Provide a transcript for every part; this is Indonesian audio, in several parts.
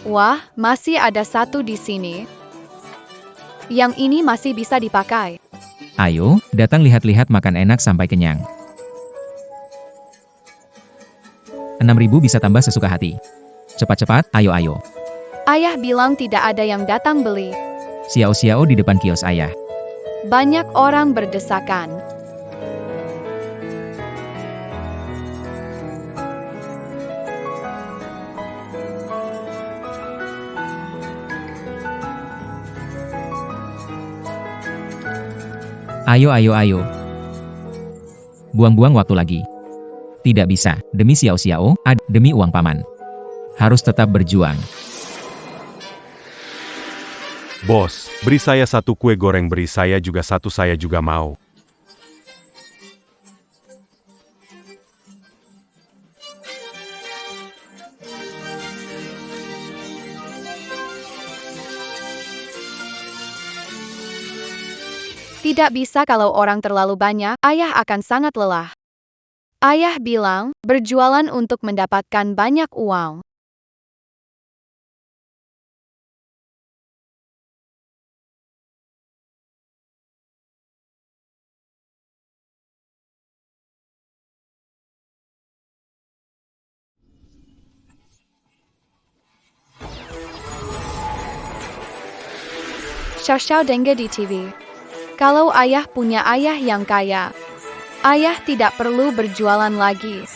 Wah, masih ada satu di sini. Yang ini masih bisa dipakai. Ayo, datang lihat-lihat makan enak sampai kenyang. 6.000 bisa tambah sesuka hati. Cepat-cepat, ayo. Ayah bilang tidak ada yang datang beli. Xiao di depan kios ayah. Banyak orang berdesakan. Ayo. Buang-buang waktu lagi. Tidak bisa, demi Xiao, demi uang paman. Harus tetap berjuang. Bos, beri saya satu kue goreng, beri saya juga satu, saya juga mau. Tidak bisa kalau orang terlalu banyak, ayah akan sangat lelah. Ayah bilang, berjualan untuk mendapatkan banyak uang. Xiao Denge di TV. Kalau ayah punya ayah yang kaya, ayah tidak perlu berjualan lagi.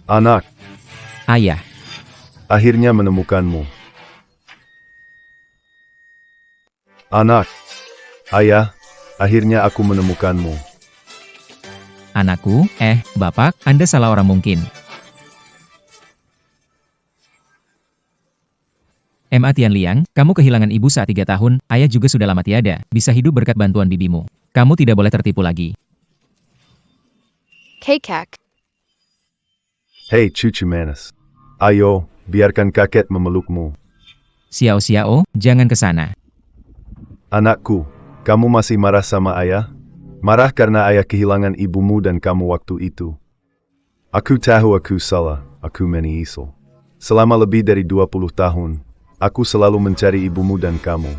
Anak, Ayah, akhirnya menemukanmu. Anak, ayah, akhirnya aku menemukanmu. anakku, Bapak, Anda salah orang mungkin. Ma Tianliang, kamu kehilangan ibu saat 3 tahun, ayah juga sudah lama tiada, bisa hidup berkat bantuan bibimu. Kamu tidak boleh tertipu lagi. Kekek. Hei cucu manis. Ayo, biarkan kakek memelukmu. Xiao, jangan ke sana. Anakku, kamu masih marah sama ayah? Marah karena ayah kehilangan ibumu dan kamu waktu itu. Aku tahu aku salah, aku menyesal. Selama lebih dari 20 tahun, aku selalu mencari ibumu dan kamu.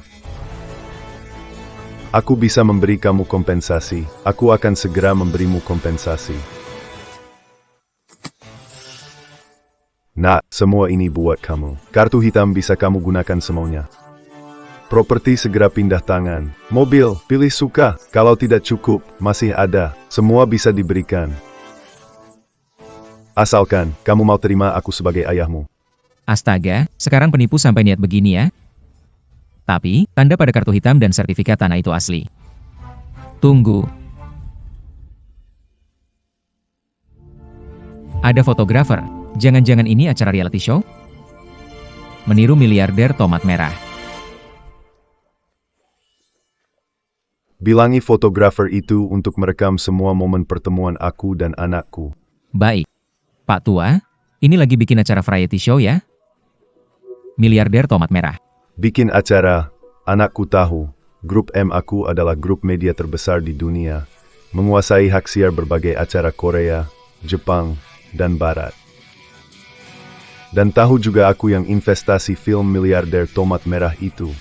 Aku bisa memberi kamu kompensasi, aku akan segera memberimu kompensasi. Nah, semua ini buat kamu. Kartu hitam bisa kamu gunakan semuanya. Properti segera pindah tangan. Mobil, pilih suka. Kalau tidak cukup, masih ada. Semua bisa diberikan. Asalkan, kamu mau terima aku sebagai ayahmu. Astaga, sekarang penipu sampai niat begini ya? Tapi, tanda pada kartu hitam dan sertifikat tanah itu asli. Tunggu. Ada fotografer. Jangan-jangan ini acara reality show? Meniru miliarder tomat merah. Bilangi fotografer itu untuk merekam semua momen pertemuan aku dan anakku. Baik. Pak Tua, ini lagi bikin acara variety show ya? Miliarder tomat merah. Bikin acara, anakku tahu, grup M aku adalah grup media terbesar di dunia, menguasai hak siar berbagai acara Korea, Jepang, dan Barat. Dan tahu juga aku yang investasi film miliarder tomat merah itu.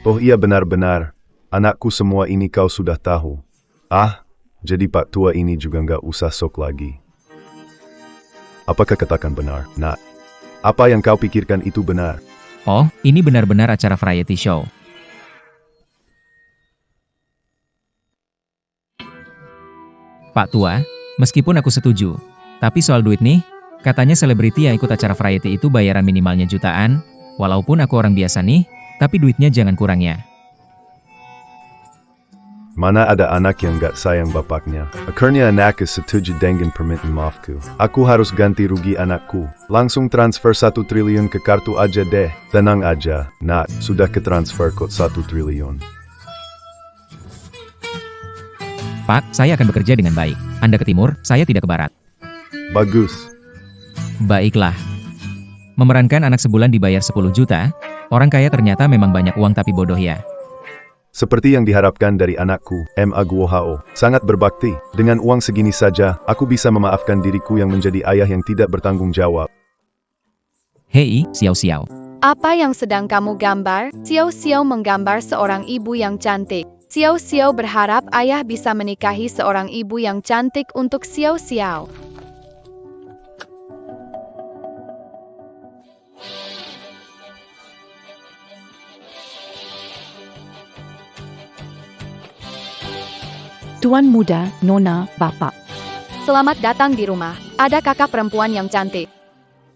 Oh iya benar-benar, anakku semua ini kau sudah tahu. Ah, jadi Pak Tua ini juga nggak usah sok lagi. Apakah katakan benar, Nak? Apa yang kau pikirkan itu benar? Oh, ini benar-benar acara variety show. Pak Tua, meskipun aku setuju, tapi soal duit nih, katanya selebriti yang ikut acara variety itu bayaran minimalnya jutaan, walaupun aku orang biasa nih, tapi duitnya jangan kurangnya. Mana ada anak yang gak sayang bapaknya? Akhirnya anakku setuju dengan permintaan maafku. Aku harus ganti rugi anakku. Langsung transfer 1 triliun ke kartu aja deh. Tenang aja, Nak, sudah ketransfer kok 1 triliun. Pak, saya akan bekerja dengan baik. Anda ke timur, saya tidak ke barat. Bagus. Baiklah. Memerankan anak sebulan dibayar 10 juta, orang kaya ternyata memang banyak uang tapi bodoh ya. Seperti yang diharapkan dari anakku, M. Aguohao, sangat berbakti. Dengan uang segini saja, aku bisa memaafkan diriku yang menjadi ayah yang tidak bertanggung jawab. Hei, Xiao Xiao. Apa yang sedang kamu gambar? Xiao Xiao menggambar seorang ibu yang cantik. Xiao Xiao berharap ayah bisa menikahi seorang ibu yang cantik untuk Xiao Xiao. Tuan muda, Nona, Bapak. Selamat datang di rumah. Ada kakak perempuan yang cantik.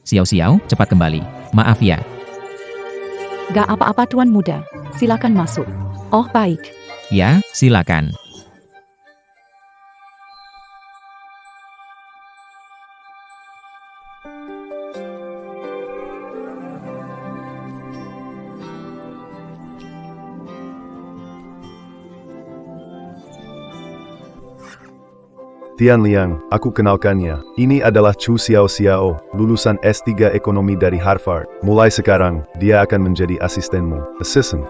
Xiao Xiao, cepat kembali. Maaf ya. Gak apa-apa Tuan muda. Silakan masuk. Oh baik. Ya, silakan. Tian Liang, aku kenalkannya. Ini adalah Chu Xiao Xiao, lulusan S3 Ekonomi dari Harvard. Mulai sekarang, dia akan menjadi asistenmu. Assistant.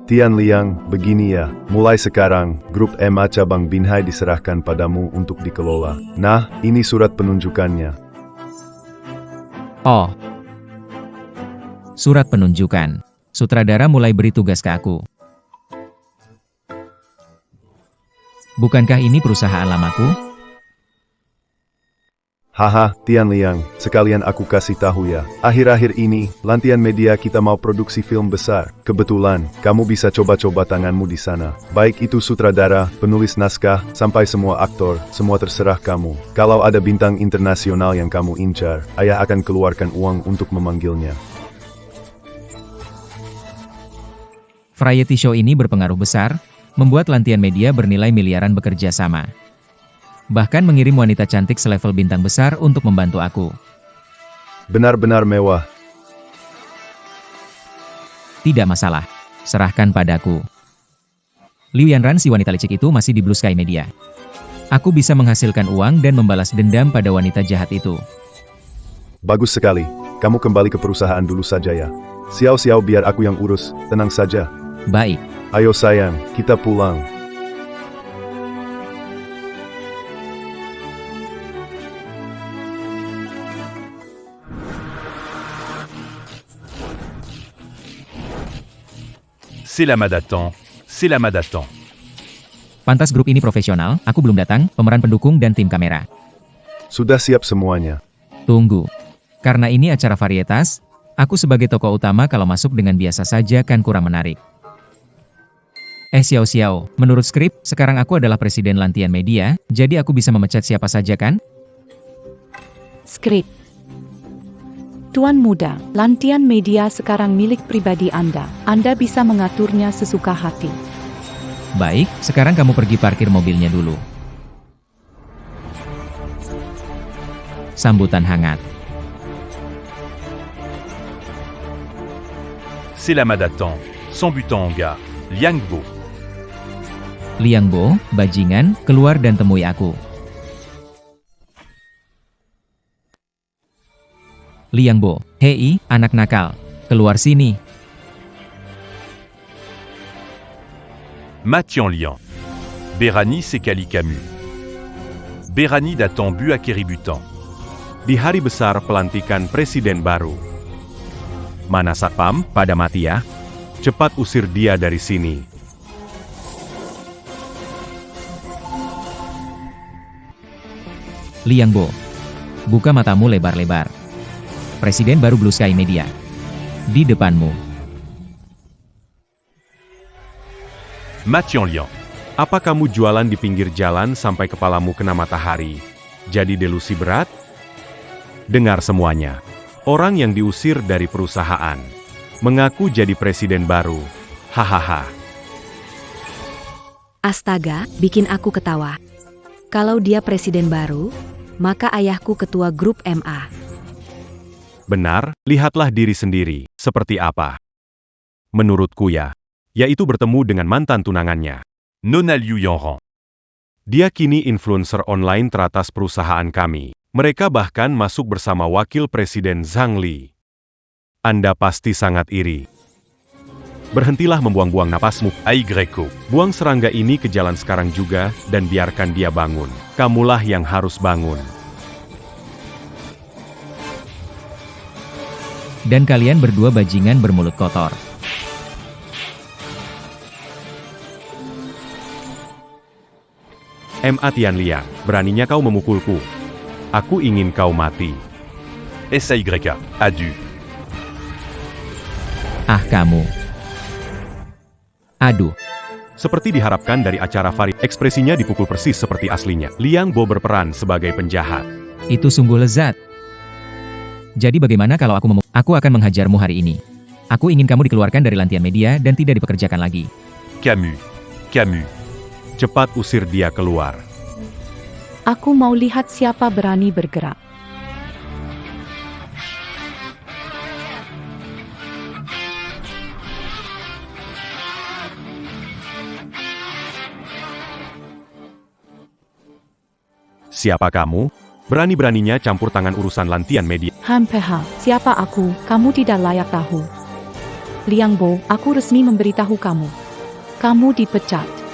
Tian Liang, begini ya. Mulai sekarang, grup MA cabang Binhai diserahkan padamu untuk dikelola. Nah, ini surat penunjukannya. Oh. Surat penunjukan. Sutradara mulai beri tugas ke aku. Bukankah ini perusahaan lamaku? Haha, Tian Liang, sekalian aku kasih tahu ya. Akhir-akhir ini, Lantian Media kita mau produksi film besar. Kebetulan, kamu bisa coba-coba tanganmu di sana. Baik itu sutradara, penulis naskah, sampai semua aktor, semua terserah kamu. Kalau ada bintang internasional yang kamu incar, ayah akan keluarkan uang untuk memanggilnya. Variety show ini berpengaruh besar, membuat Lantian Media bernilai miliaran bekerja sama. Bahkan mengirim wanita cantik selevel bintang besar untuk membantu aku. Benar-benar mewah. Tidak masalah. Serahkan padaku. Liu Yanran si wanita licik itu masih di Blue Sky Media. Aku bisa menghasilkan uang dan membalas dendam pada wanita jahat itu. Bagus sekali. Kamu kembali ke perusahaan dulu saja ya. Xiao-Xiao biar aku yang urus, tenang saja. Baik. Ayo sayang, kita pulang. C'est la Madaton, c'est la Madaton. Pantas grup ini profesional, aku belum datang, pemeran pendukung dan tim kamera. Sudah siap semuanya. Tunggu. Karena ini acara varietas, aku sebagai tokoh utama kalau masuk dengan biasa saja kan kurang menarik. Xiao Xiao, menurut skrip, sekarang aku adalah presiden Lantian Media, jadi aku bisa memecat siapa saja kan? Skrip. Tuan muda, Lantian Media sekarang milik pribadi Anda. Anda bisa mengaturnya sesuka hati. Baik, sekarang kamu pergi parkir mobilnya dulu. Sambutan hangat. C'est la Madaton, son buton en gars, Liang Bo. Liang Bo, bajingan, keluar dan temui aku. Liang Bo, hei, anak nakal, keluar sini. Mathian Liang. Berani Sekali Camus. Berani datang Bu Akeributan. Di hari besar pelantikan presiden baru. Mana satpam, pada mati ya? Cepat usir dia dari sini. Liang Bo, buka matamu lebar-lebar. Presiden baru Blue Sky Media. Di depanmu. Mathian Liang, apa kamu jualan di pinggir jalan sampai kepalamu kena matahari? Jadi delusi berat? Dengar semuanya. Orang yang diusir dari perusahaan. Mengaku jadi presiden baru. Hahaha. Astaga, bikin aku ketawa. Kalau dia presiden baru, maka ayahku ketua grup MA. Benar, lihatlah diri sendiri, seperti apa. Menurutku ya, yaitu bertemu dengan mantan tunangannya. Nona Liu Yongrang. Dia kini influencer online teratas perusahaan kami. Mereka bahkan masuk bersama Wakil Presiden Zhang Li. Anda pasti sangat iri. Berhentilah membuang-buang napasmu. Aigreko. Buang serangga ini ke jalan sekarang juga, dan biarkan dia bangun. Kamulah yang harus bangun. Dan kalian berdua bajingan bermulut kotor. M.A. Tianliang, beraninya kau memukulku. Aku ingin kau mati. SYK. Adu. Ah kamu. Aduh. Seperti diharapkan dari acara Farid, ekspresinya dipukul persis seperti aslinya. Liang Bo berperan sebagai penjahat. Itu sungguh lezat. Jadi bagaimana kalau aku akan menghajarmu hari ini. Aku ingin kamu dikeluarkan dari lantian media dan tidak dipekerjakan lagi. Camus. Camus. Cepat usir dia keluar. Aku mau lihat siapa berani bergerak. Siapa kamu? Berani-beraninya campur tangan urusan lantian media. Siapa aku? Kamu tidak layak tahu. Liang Bo, aku resmi memberitahu kamu. Kamu dipecat.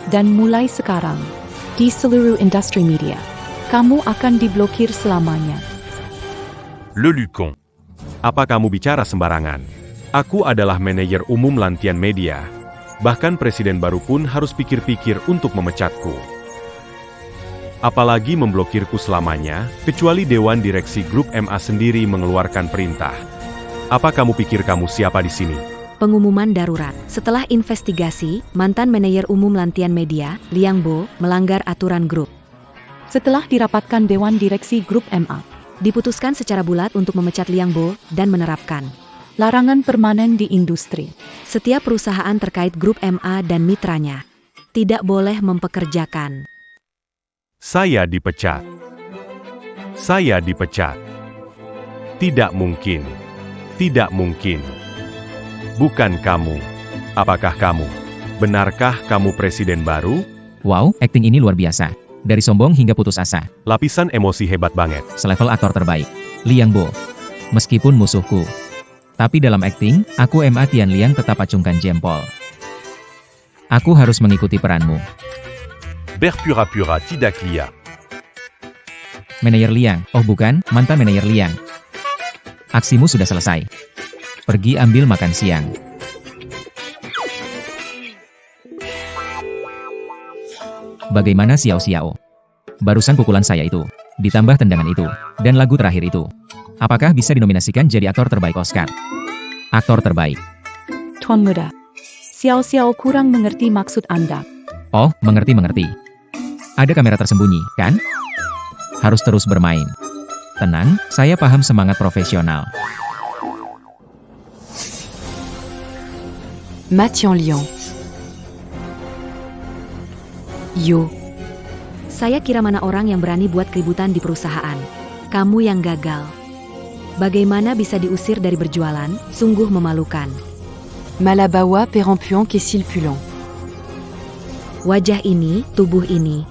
Dan mulai sekarang, di seluruh industri media, kamu akan diblokir selamanya. Le Lucon. Apa kamu bicara sembarangan? Aku adalah manajer umum lantian media. Bahkan presiden baru pun harus pikir-pikir untuk memecatku. Apalagi memblokirku selamanya, kecuali Dewan Direksi Grup MA sendiri mengeluarkan perintah. Apa kamu pikir kamu siapa di sini? Pengumuman darurat. Setelah investigasi, mantan manajer umum lantian media, Liang Bo, melanggar aturan grup. Setelah dirapatkan Dewan Direksi Grup MA, Diputuskan secara bulat untuk memecat Liang Bo dan menerapkan larangan permanen di industri. setiap perusahaan terkait grup MA dan mitranya tidak boleh mempekerjakan. Saya dipecat. Saya dipecat. Tidak mungkin. Tidak mungkin. Bukan kamu. Apakah kamu? Benarkah kamu presiden baru? Wow, akting ini luar biasa. Dari sombong hingga putus asa. Lapisan emosi hebat banget. Selevel aktor terbaik. Liang Bo. Meskipun musuhku. Tapi dalam akting, aku M.A. Tianliang tetap acungkan jempol. Aku harus mengikuti peranmu. Berpura-pura tidak lia. Manajer Liang. Oh bukan, mantan manajer Liang. Aksimu sudah selesai. Pergi ambil makan siang. Bagaimana Xiao Xiao? Barusan pukulan saya itu, ditambah tendangan itu, dan lagu terakhir itu. Apakah bisa dinominasikan jadi aktor terbaik Oscar? Aktor terbaik. Tuan Muda, Xiao Xiao kurang mengerti maksud Anda. Oh, mengerti. Ada kamera tersembunyi, kan? Harus terus bermain. Tenang, saya paham semangat profesional. Mathian Liang. Yo. Saya kira mana orang yang berani buat keributan di perusahaan. Kamu yang gagal. Bagaimana bisa diusir dari berjualan? Sungguh memalukan. Malabawa Perempuan Kessil Pulant. Wajah ini, tubuh ini.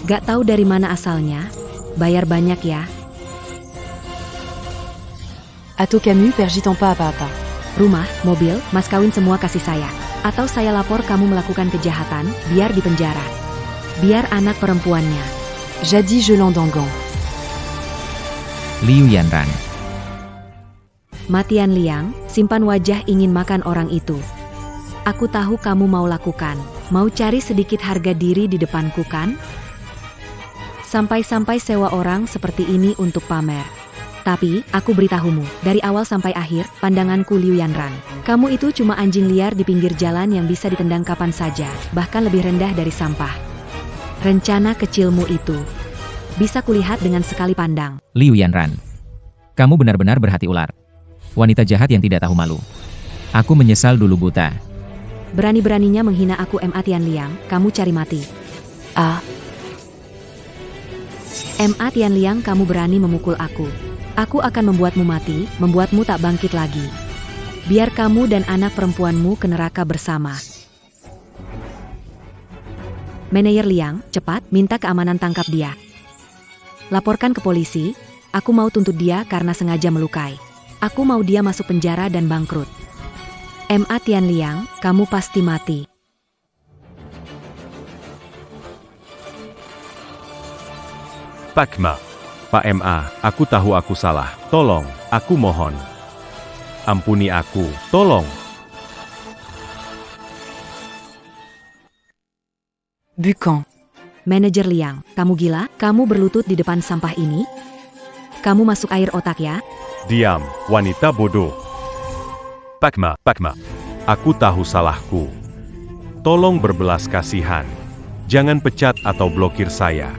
Gak tahu dari mana asalnya. Bayar banyak ya. Atau Camus Pergitan pas apa-apa. Rumah, mobil, mas kawin semua kasih saya. Atau saya lapor kamu melakukan kejahatan, biar dipenjara. Biar anak perempuannya. Jadi je l'endangan. Liu Yanran. Matian Liang, simpan wajah ingin makan orang itu. Aku tahu kamu mau lakukan. Mau cari sedikit harga diri di depanku kan? Sampai-sampai sewa orang seperti ini untuk pamer. Tapi, aku beritahumu, dari awal sampai akhir, pandanganku Liu Yanran. Kamu itu cuma anjing liar di pinggir jalan yang bisa ditendang kapan saja, bahkan lebih rendah dari sampah. Rencana kecilmu itu bisa kulihat dengan sekali pandang. Liu Yanran. Kamu benar-benar berhati ular. Wanita jahat yang tidak tahu malu. Aku menyesal dulu buta. Berani-beraninya menghina aku M.A. Tianliang, kamu cari mati. M.A. Tianliang, kamu berani memukul aku. Aku akan membuatmu mati, membuatmu tak bangkit lagi. Biar kamu dan anak perempuanmu ke neraka bersama. Manajer Liang, cepat, minta keamanan tangkap dia. Laporkan ke polisi, aku mau tuntut dia karena sengaja melukai. Aku mau dia masuk penjara dan bangkrut. M.A. Tian Liang, kamu pasti mati. Pak Ma. Pak MA, aku tahu aku salah. Tolong, aku mohon. Ampuni aku, tolong. Bucan. Manajer Liang, kamu gila? Kamu berlutut di depan sampah ini? Kamu masuk air otak ya? Diam, wanita bodoh. Pak Ma. Aku tahu salahku. Tolong berbelas kasihan. Jangan pecat atau blokir saya.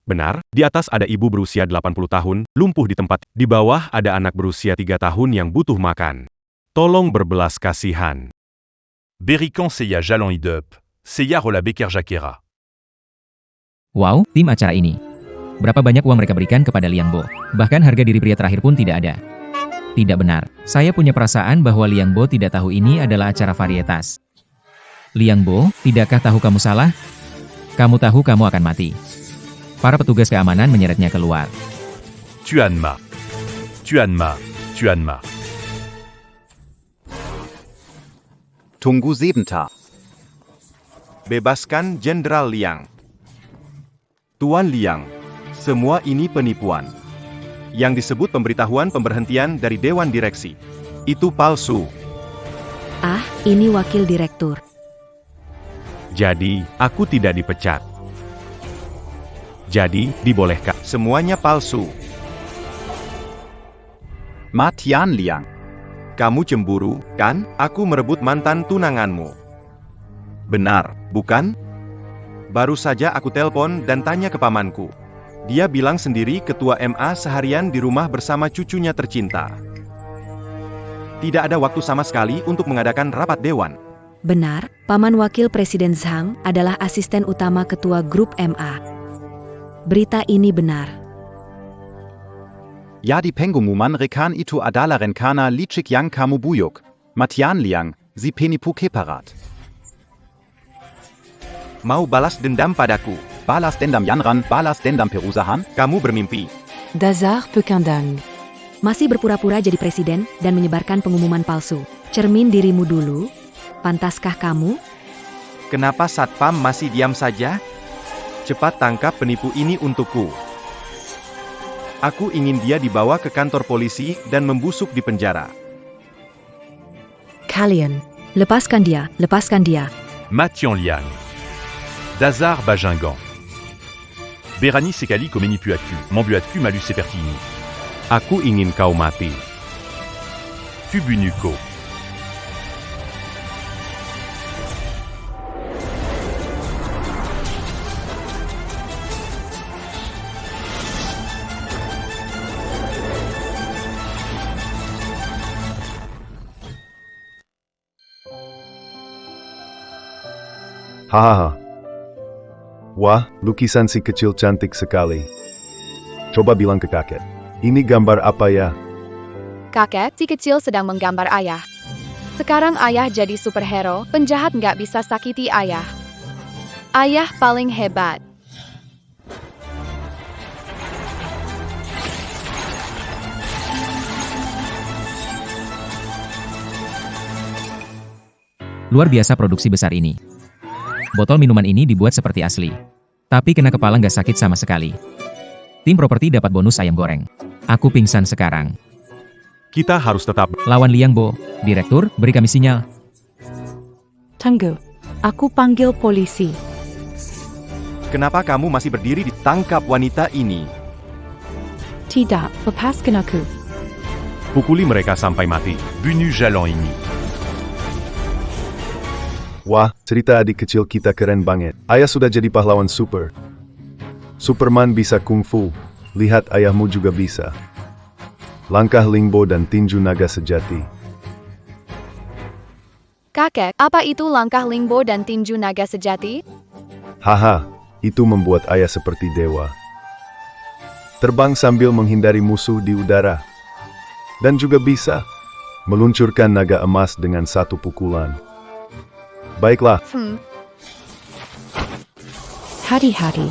Benar, di atas ada ibu berusia 80 tahun, lumpuh di tempat. Di bawah ada anak berusia 3 tahun yang butuh makan. Tolong berbelas kasihan. Berikan Seya Jalan Hidup. Seya Rola Beker Jakera. Wow, tim acara ini. Berapa banyak uang mereka berikan kepada Liang Bo? Bahkan harga diri pria terakhir pun tidak ada. Tidak benar. Saya punya perasaan bahwa Liang Bo tidak tahu ini adalah acara varietas. Liang Bo, tidakkah tahu kamu salah? Kamu tahu kamu akan mati. Para petugas keamanan menyeretnya keluar. Tuan Ma. Tunggu sebentar. Bebaskan Jenderal Liang. Tuan Liang, semua ini penipuan. Yang disebut pemberitahuan pemberhentian dari Dewan Direksi. Itu palsu. Ah, ini wakil direktur. Jadi, aku tidak dipecat. Jadi, dibolehkan. Semuanya palsu. Ma Tian Liang. Kamu cemburu, kan? Aku merebut mantan tunanganmu. Benar, bukan? Baru saja aku telpon dan tanya ke pamanku. Dia bilang sendiri ketua MA seharian di rumah bersama cucunya tercinta. Tidak ada waktu sama sekali untuk mengadakan rapat dewan. Benar, paman wakil Presiden Zhang adalah asisten utama ketua grup MA. Berita ini benar. Ya di pengumuman rekan itu adalah rencana licik yang kamu buyuk. Matian Liang, si penipu keparat. Mau balas dendam padaku? Balas dendam Yanran, balas dendam perusahaan? Kamu bermimpi. Dazar Pekindang. Masih berpura-pura jadi presiden dan menyebarkan pengumuman palsu. Cermin dirimu dulu. Pantaskah kamu? Kenapa Satpam masih diam saja? Cepat tangkap penipu ini untukku. Aku ingin dia dibawa ke kantor polisi dan membusuk di penjara. Kalian, lepaskan dia, lepaskan dia. Mathian Liang. Dazar Bagingan. Berani Sekali Komeni Puaku. Mambuatku Malu Sepertini. Aku ingin kau mati. Fubunuko. Hahaha. Wah, lukisan si kecil cantik sekali. Coba bilang ke kakek. Ini gambar apa ya? Kakek, si kecil sedang menggambar ayah. Sekarang ayah jadi superhero, penjahat nggak bisa sakiti ayah. Ayah paling hebat. Luar biasa produksi besar ini. Botol minuman ini dibuat seperti asli. Tapi kena kepala nggak sakit sama sekali. Tim properti dapat bonus ayam goreng. Aku pingsan sekarang. Kita harus tetap Lawan Liang Bo. Direktur, beri kami sinyal. Tunggu. Aku panggil polisi. Kenapa kamu masih berdiri di tangkap wanita ini? Tidak, lepaskan aku. pukuli mereka sampai mati. Bunu Jalan ini. Wah, cerita adik kecil kita keren banget. Ayah sudah jadi pahlawan super. Superman bisa kungfu. Lihat ayahmu juga bisa. Langkah Lingbo dan tinju naga sejati. Kakek, apa itu langkah Lingbo dan tinju naga sejati? Haha, itu membuat ayah seperti dewa. Terbang sambil menghindari musuh di udara. Dan juga bisa meluncurkan naga emas dengan satu pukulan. Baiklah, Hari-hari.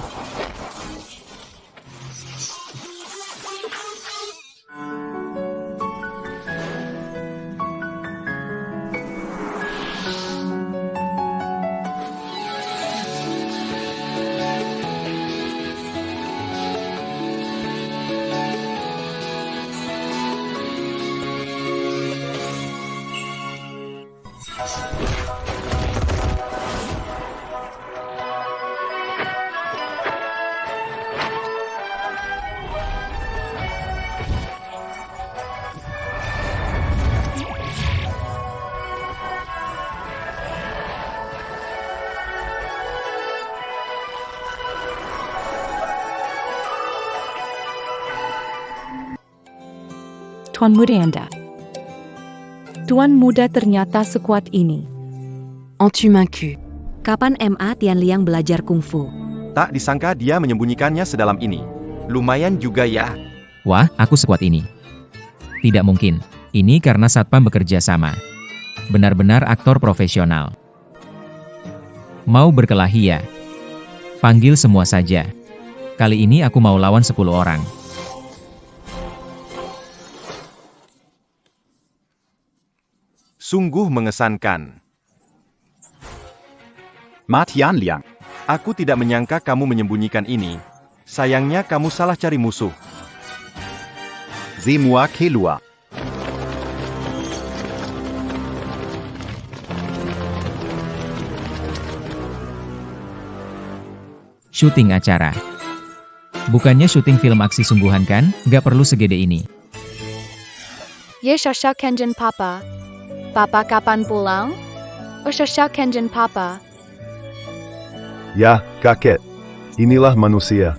Tuan Muda Anda. Tuan Muda ternyata sekuat ini. As-tu vaincu? Kapan MA Tian Liang belajar kungfu? Tak disangka dia menyembunyikannya sedalam ini. Lumayan juga ya. Wah, aku sekuat ini. Tidak mungkin. Ini karena Satpam bekerja sama. Benar-benar aktor profesional. Mau berkelahi ya? Panggil semua saja. Kali ini aku mau lawan 10 orang. Sungguh mengesankan. Ma Tian Liang. Aku tidak menyangka kamu menyembunyikan ini. Sayangnya kamu salah cari musuh. C'est-moi Kelua. Syuting acara. Bukannya syuting film aksi sungguhan kan? Gak perlu segede ini. Ye Shasha Kenjin Papa. Papa kapan pulang? Shasha Kenjin Papa. ya, kakek. Inilah manusia.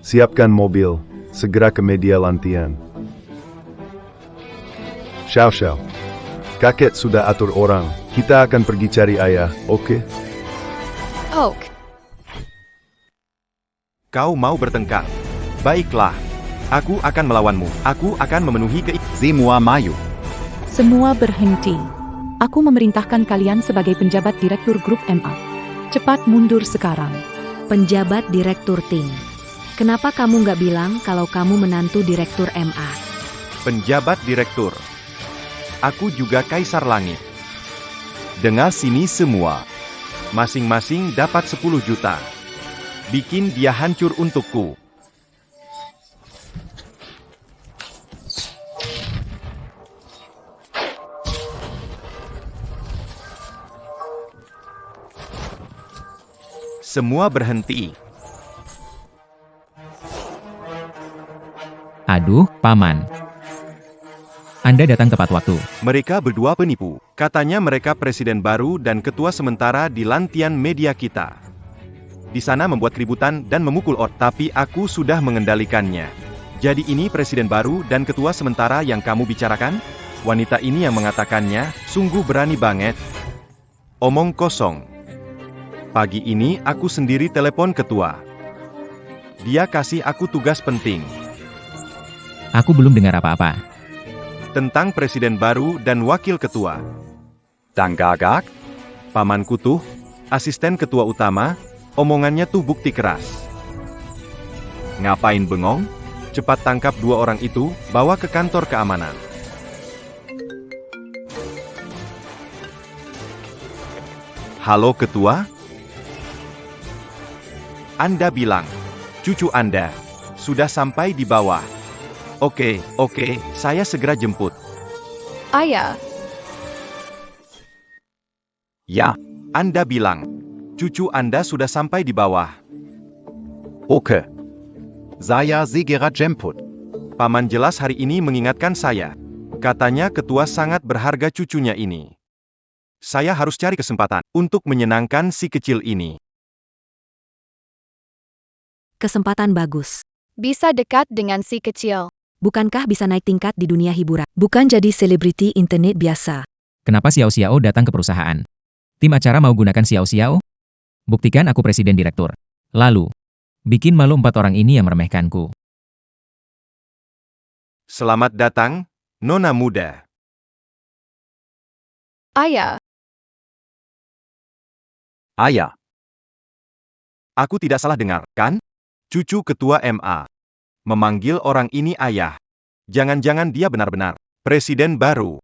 Siapkan mobil, segera ke media lantian. Xiao. Kakek sudah atur orang, kita akan pergi cari ayah, oke? Oak. Kau mau bertengkar? Baiklah. Aku akan melawanmu. Aku akan memenuhi C'est-moi Mayu. Semua berhenti. Aku memerintahkan kalian sebagai penjabat direktur grup MA. Cepat mundur sekarang. Penjabat Direktur Ting. Kenapa kamu nggak bilang kalau kamu menantu Direktur MA? penjabat direktur. Aku juga Kaisar Langit. Dengar sini semua. Masing-masing dapat 10 juta. Bikin dia hancur untukku. Semua berhenti. Aduh, Paman. Anda datang tepat waktu. Mereka berdua penipu. Katanya mereka presiden baru dan ketua sementara di lantian media kita. Di sana membuat keributan dan memukul orang, tapi aku sudah mengendalikannya. Jadi ini presiden baru dan ketua sementara yang kamu bicarakan? Wanita ini yang mengatakannya, sungguh berani banget. Omong kosong. Pagi ini aku sendiri telepon ketua. Dia kasih aku tugas penting. Aku belum dengar apa-apa. Tentang presiden baru dan wakil ketua. Danggagak? Pamanku tuh, asisten ketua utama, omongannya tuh bukti keras. Ngapain bengong? Cepat tangkap 2 orang itu, bawa ke kantor keamanan. Halo ketua? Anda bilang, cucu Anda, sudah sampai di bawah. Oke, saya segera jemput. Ayah. Ya. Anda bilang, cucu Anda sudah sampai di bawah. Oke. Saya segera jemput. Paman jelas hari ini mengingatkan saya. Katanya ketua sangat berharga cucunya ini. Saya harus cari kesempatan untuk menyenangkan si kecil ini. Kesempatan bagus. Bisa dekat dengan si kecil. Bukankah bisa naik tingkat di dunia hiburan? Bukan jadi selebriti internet biasa. Kenapa Xiao Xiao datang ke perusahaan? Tim acara mau gunakan Xiao Xiao? Buktikan aku presiden direktur. Lalu, bikin malu 4 orang ini yang meremehkanku. Selamat datang, Nona muda. Ayah, Ayah, Aku tidak salah dengar, kan? Cucu ketua MA. Memanggil orang ini ayah. Jangan-jangan dia benar-benar presiden baru.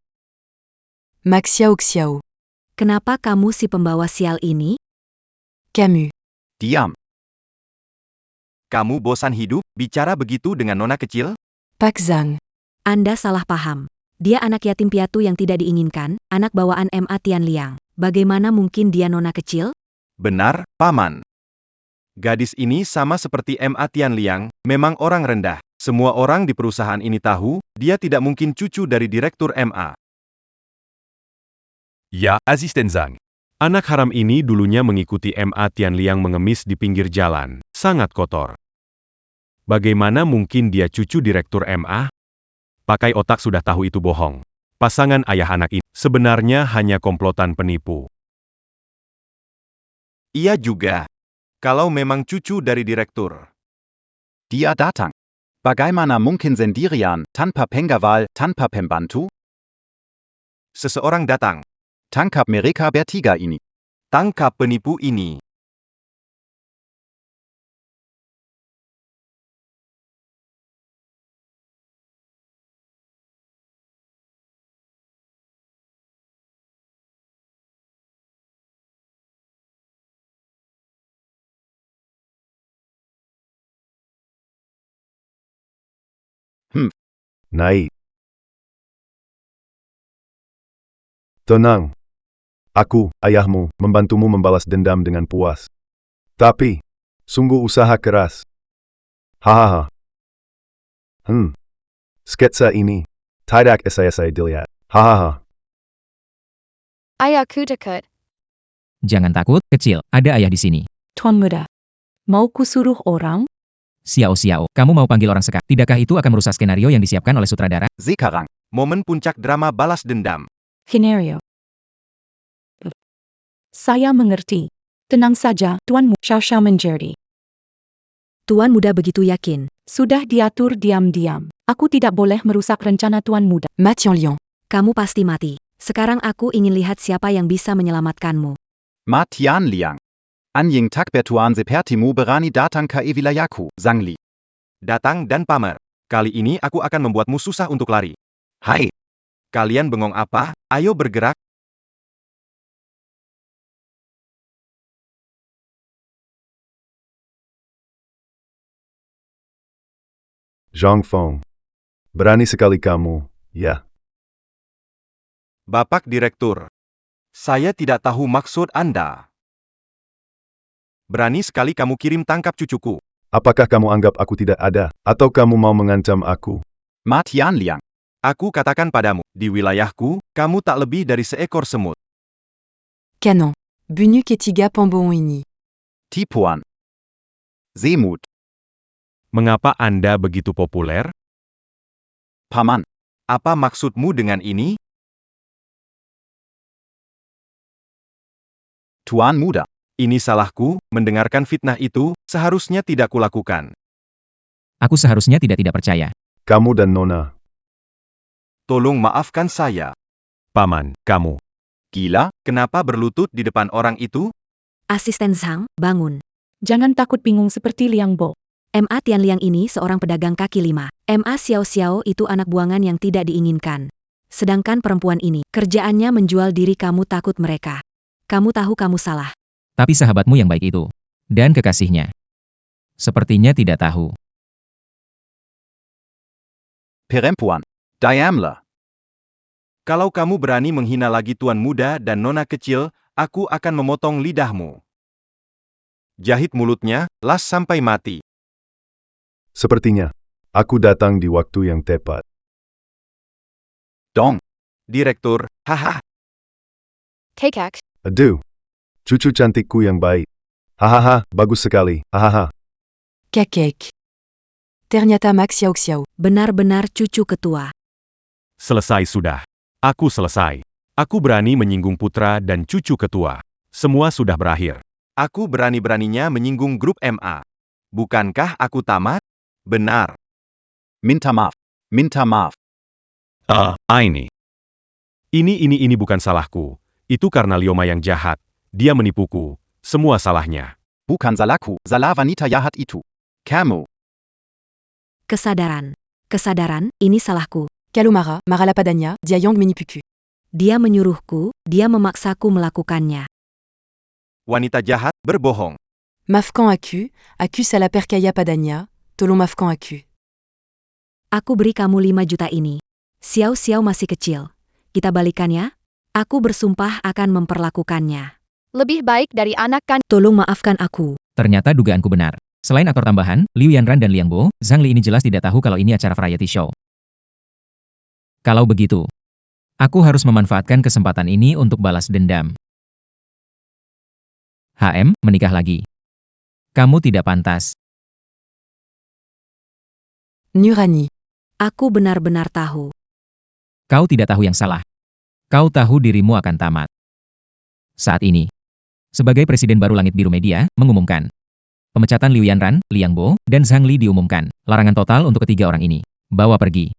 Max Xiao Xiao. Kenapa kamu si pembawa sial ini? Camus. diam. Kamu bosan hidup, bicara begitu dengan nona kecil? Pak Zhang. Anda salah paham. Dia anak yatim piatu yang tidak diinginkan, anak bawaan MA Tianliang. Bagaimana mungkin dia nona kecil? Benar, Paman. Gadis ini sama seperti MA Tianliang, memang orang rendah. Semua orang di perusahaan ini tahu, dia tidak mungkin cucu dari direktur MA. Ya, Asisten Zhang. Anak haram ini dulunya mengikuti MA Tianliang mengemis di pinggir jalan, sangat kotor. Bagaimana mungkin dia cucu direktur MA? Pakai otak sudah tahu itu bohong. Pasangan ayah anak ini sebenarnya hanya komplotan penipu. Iya juga. Kalau memang cucu dari direktur. Dia datang. Bagaimana mungkin sendirian, tanpa pengawal, tanpa pembantu? Seseorang datang. Tangkap mereka bertiga ini. Tangkap penipu ini. Naik. Tenang. Aku, ayahmu, membantumu membalas dendam dengan puas. Tapi, sungguh usaha keras. Hahaha. Sketsa ini tidak saya dilihat. Hahaha. ayahku dekat. Jangan takut, kecil, ada ayah di sini. Tuan Muda. Mau kusuruh orang? Xiao Xiao, kamu mau panggil orang sekarang? Tidakkah itu akan merusak skenario yang disiapkan oleh sutradara? Sekarang. Momen puncak drama balas dendam. Skenario. Saya mengerti. Tenang saja, Tuan Muda. Xiao Xiao menjadi. Tuan muda begitu yakin. Sudah diatur diam-diam. Aku tidak boleh merusak rencana Tuan Muda. Ma Tianliang. Kamu pasti mati. Sekarang aku ingin lihat siapa yang bisa menyelamatkanmu. Ma Tianliang. Anjing tak bertuan sepertimu berani datang ke wilayahku, Zhang Li. Datang dan pamer. Kali ini aku akan membuatmu susah untuk lari. Hai. Kalian bengong apa? Ayo bergerak. Zhang Feng. Berani sekali kamu, ya. Bapak Direktur. Saya tidak tahu maksud Anda. Berani sekali kamu kirim tangkap cucuku. Apakah kamu anggap aku tidak ada, atau kamu mau mengancam aku? Ma Tianliang. Aku katakan padamu, di wilayahku, kamu tak lebih dari seekor semut. Canon. Bunu Ketiga Pambon ini. Tipuan. Semut. Mengapa Anda begitu populer? Paman. Apa maksudmu dengan ini? Tuan Muda. Ini salahku, mendengarkan fitnah itu, seharusnya tidak kulakukan. Aku seharusnya tidak percaya. Kamu dan Nona. Tolong maafkan saya. Paman, kamu. Gila? Kenapa berlutut di depan orang itu? Asisten Zhang, bangun. Jangan takut bingung seperti Liang Bo. MA Tianliang ini seorang pedagang kaki lima. MA Xiao Xiao itu anak buangan yang tidak diinginkan. Sedangkan perempuan ini, kerjaannya menjual diri kamu takut mereka. Kamu tahu kamu salah. Tapi sahabatmu yang baik itu. Dan kekasihnya. Sepertinya tidak tahu. Perempuan. Diamlah. Kalau kamu berani menghina lagi tuan muda dan nona kecil, aku akan memotong lidahmu. Jahit mulutnya, las sampai mati. Sepertinya, aku datang di waktu yang tepat. Dong. Direktur, haha. Kekak. Aduh. Cucu cantikku yang baik. Hahaha, bagus sekali. Hahaha. Kakek. Ternyata Max Xiao Xiao. Benar-benar cucu ketua. Selesai sudah. Aku selesai. Aku berani menyinggung putra dan cucu ketua. Semua sudah berakhir. Aku berani-beraninya menyinggung grup MA. Bukankah aku tamat? Benar. Minta maaf. Minta maaf. Ini bukan salahku. Itu karena Lioma yang jahat. Dia menipuku. Semua salahnya. Bukan salahku, salah wanita jahat itu. Kamu. Kesadaran. Kesadaran, ini salahku. Kalumara, Maralapadanya, Diayang Minipuku. Dia menyuruhku, dia memaksaku melakukannya. Wanita jahat berbohong. Mafkan Aku Sala Perkaya Padanya, Tolong Mafkan Aku. Aku beri kamu 5 juta ini. Xiao Xiao masih kecil. Kita balikan ya? Aku bersumpah akan memperlakukannya. Lebih baik dari anak kan. Tolong maafkan aku. Ternyata dugaanku benar. Selain aktor tambahan, Liu Yanran dan Liang Bo, Zhang Li ini jelas tidak tahu kalau ini acara variety show. Kalau begitu, aku harus memanfaatkan kesempatan ini untuk balas dendam. Menikah lagi. Kamu tidak pantas. Nurani. Aku benar-benar tahu. Kau tidak tahu yang salah. Kau tahu dirimu akan tamat. Saat ini, sebagai Presiden baru Langit Biru Media, mengumumkan pemecatan Liu Yanran, Liang Bo, dan Zhang Li diumumkan. Larangan total untuk ketiga orang ini. Bawa pergi.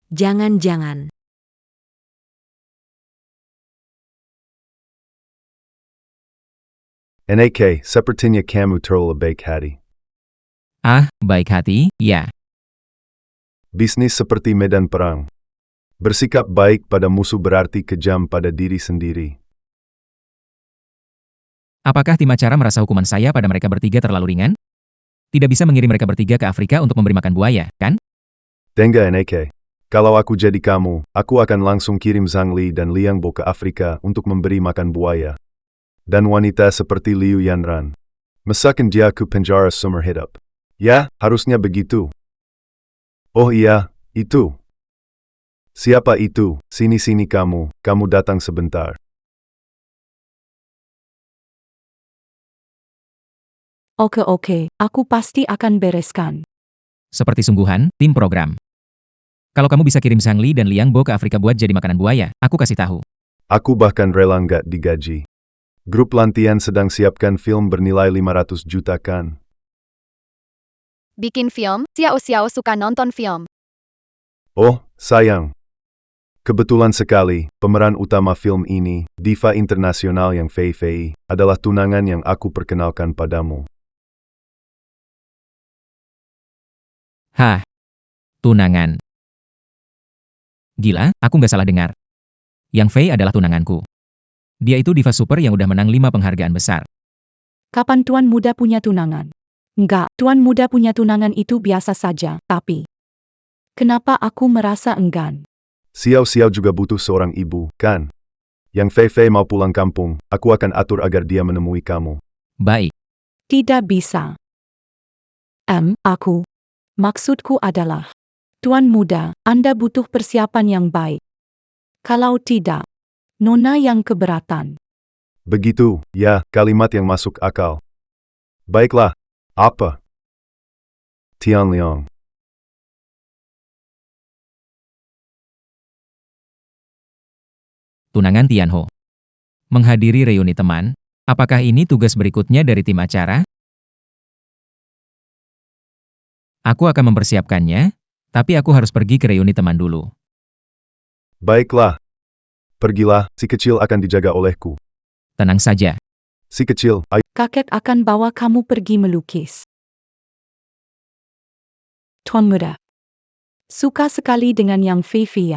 Jangan-jangan. Nak, sepertinya kamu terlalu baik hati. Baik hati, ya. Bisnis seperti medan perang. Bersikap baik pada musuh berarti kejam pada diri sendiri. Apakah tim acara merasa hukuman saya pada mereka bertiga terlalu ringan? Tidak bisa mengirim mereka bertiga ke Afrika untuk memberi makan buaya, kan? Tengah Nak. Kalau aku jadi kamu, aku akan langsung kirim Zhang Li dan Liang Bo ke Afrika untuk memberi makan buaya. Dan wanita seperti Liu Yanran. Masakkan dia ke penjara seumur hidup. Ya, harusnya begitu. Oh iya, itu. Siapa itu? Sini-sini kamu datang sebentar. Oke, aku pasti akan bereskan. Seperti sungguhan, tim program. Kalau kamu bisa kirim Zhang Li dan Liang Bo ke Afrika buat jadi makanan buaya, aku kasih tahu. Aku bahkan rela nggak digaji. Grup Lantian sedang siapkan film bernilai 500 juta kan? Bikin film, Xiao Xiao suka nonton film. Oh, sayang. Kebetulan sekali, pemeran utama film ini, diva internasional yang Fei Fei, adalah tunangan yang aku perkenalkan padamu. Tunangan. Gila, aku nggak salah dengar. Yang Fei adalah tunanganku. Dia itu diva super yang udah menang 5 penghargaan besar. Kapan tuan muda punya tunangan? Enggak, tuan muda punya tunangan itu biasa saja, tapi kenapa aku merasa enggan? Xiao Xiao juga butuh seorang ibu, kan? Yang Fei Fei mau pulang kampung, aku akan atur agar dia menemui kamu. Baik. Tidak bisa. Maksudku adalah, tuan muda, Anda butuh persiapan yang baik. Kalau tidak, Nona yang keberatan. Begitu, ya, kalimat yang masuk akal. Baiklah. Apa? Tian Liang. Tunangan Tianho. Menghadiri reuni teman, apakah ini tugas berikutnya dari tim acara? Aku akan mempersiapkannya, tapi aku harus pergi ke reuni teman dulu. Baiklah. Pergilah, si kecil akan dijaga olehku. Tenang saja. Si kecil, ayo. Kakek akan bawa kamu pergi melukis. Tuan muda. Suka sekali dengan yang Fei Fei.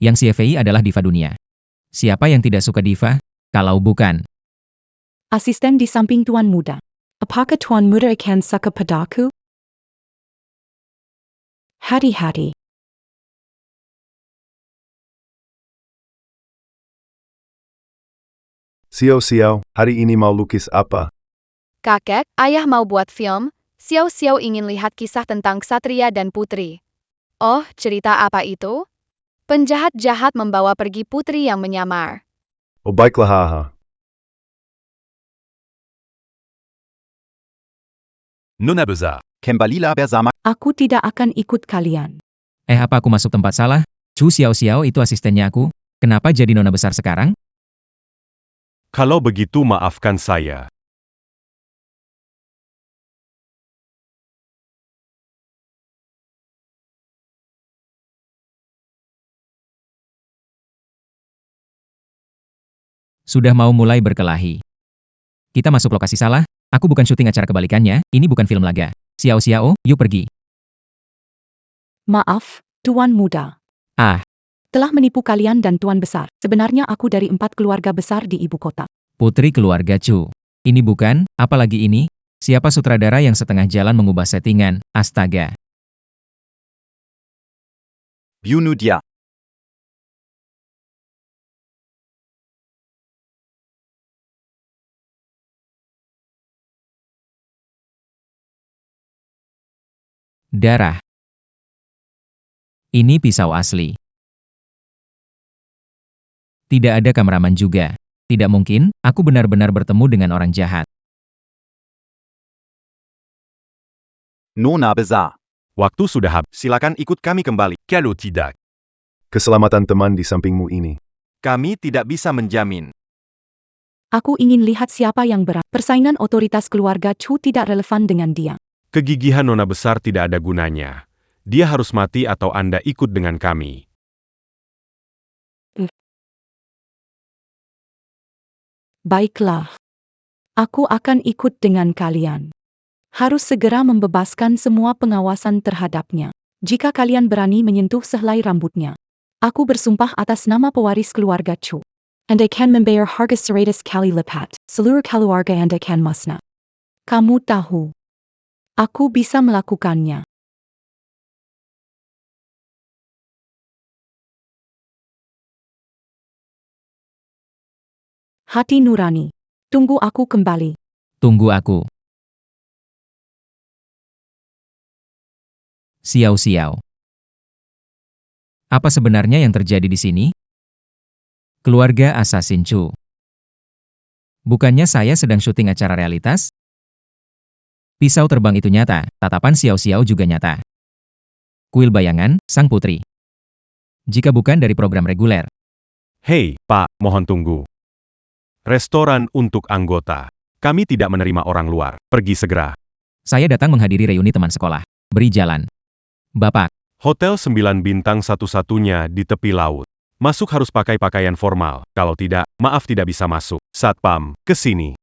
Yang Xie Fei adalah diva dunia. Siapa yang tidak suka diva? Kalau bukan, Asisten di samping tuan muda. Apakah tuan muda akan suka padaku? Hati-hati. Xiao Xiao, hari ini mau lukis apa? Kakek, ayah mau buat film, Xiao Xiao ingin lihat kisah tentang Ksatria dan Putri. Oh, cerita apa itu? Penjahat jahat membawa pergi putri yang menyamar. Oh baiklah haha. Nona Besar. Kembalilah bersama. Aku tidak akan ikut kalian. apa aku masuk tempat salah? Chu Xiao Xiao itu asistennya aku. Kenapa jadi nona besar sekarang? Kalau begitu maafkan saya. Sudah mau mulai berkelahi. Kita masuk lokasi salah, aku bukan syuting acara kebalikannya, ini bukan film laga. Xiao, yuk pergi. Maaf, Tuan Muda. Ah, Telah menipu kalian dan Tuan Besar. Sebenarnya aku dari 4 keluarga besar di ibu kota. putri keluarga Chu. Ini bukan, apalagi ini, siapa sutradara yang setengah jalan mengubah settingan, astaga. Bunuh dia. Darah. Ini pisau asli. Tidak ada kameramen juga. Tidak mungkin, aku benar-benar bertemu dengan orang jahat. Nona besar. Waktu sudah habis. Silakan ikut kami kembali. Kalau tidak, Keselamatan teman di sampingmu ini. Kami tidak bisa menjamin. Aku ingin lihat siapa yang berani. Persaingan otoritas keluarga Chu tidak relevan dengan dia. Kegigihan Nona besar tidak ada gunanya. Dia harus mati atau Anda ikut dengan kami. Baiklah. Aku akan ikut dengan kalian. Harus segera membebaskan semua pengawasan terhadapnya. Jika kalian berani menyentuh sehelai rambutnya. Aku bersumpah atas nama pewaris keluarga Chu. Anda akan membayar harga 100 kali lipat. Seluruh keluarga Anda akan musnah. Kamu tahu. Aku bisa melakukannya. Hati nurani. Tunggu aku kembali. Tunggu aku. Xiao. Apa sebenarnya yang terjadi di sini? Keluarga Assassin Chu. Bukannya saya sedang syuting acara realitas? Pisau terbang itu nyata, tatapan Xiao juga nyata. Kuil bayangan, sang putri. Jika bukan dari program reguler. Hei, Pak, mohon tunggu. Restoran untuk anggota. Kami tidak menerima orang luar. Pergi segera. Saya datang menghadiri reuni teman sekolah. Beri jalan. Bapak, Hotel 9 bintang satu-satunya di tepi laut. Masuk harus pakai pakaian formal. Kalau tidak, maaf tidak bisa masuk. Satpam, ke sini.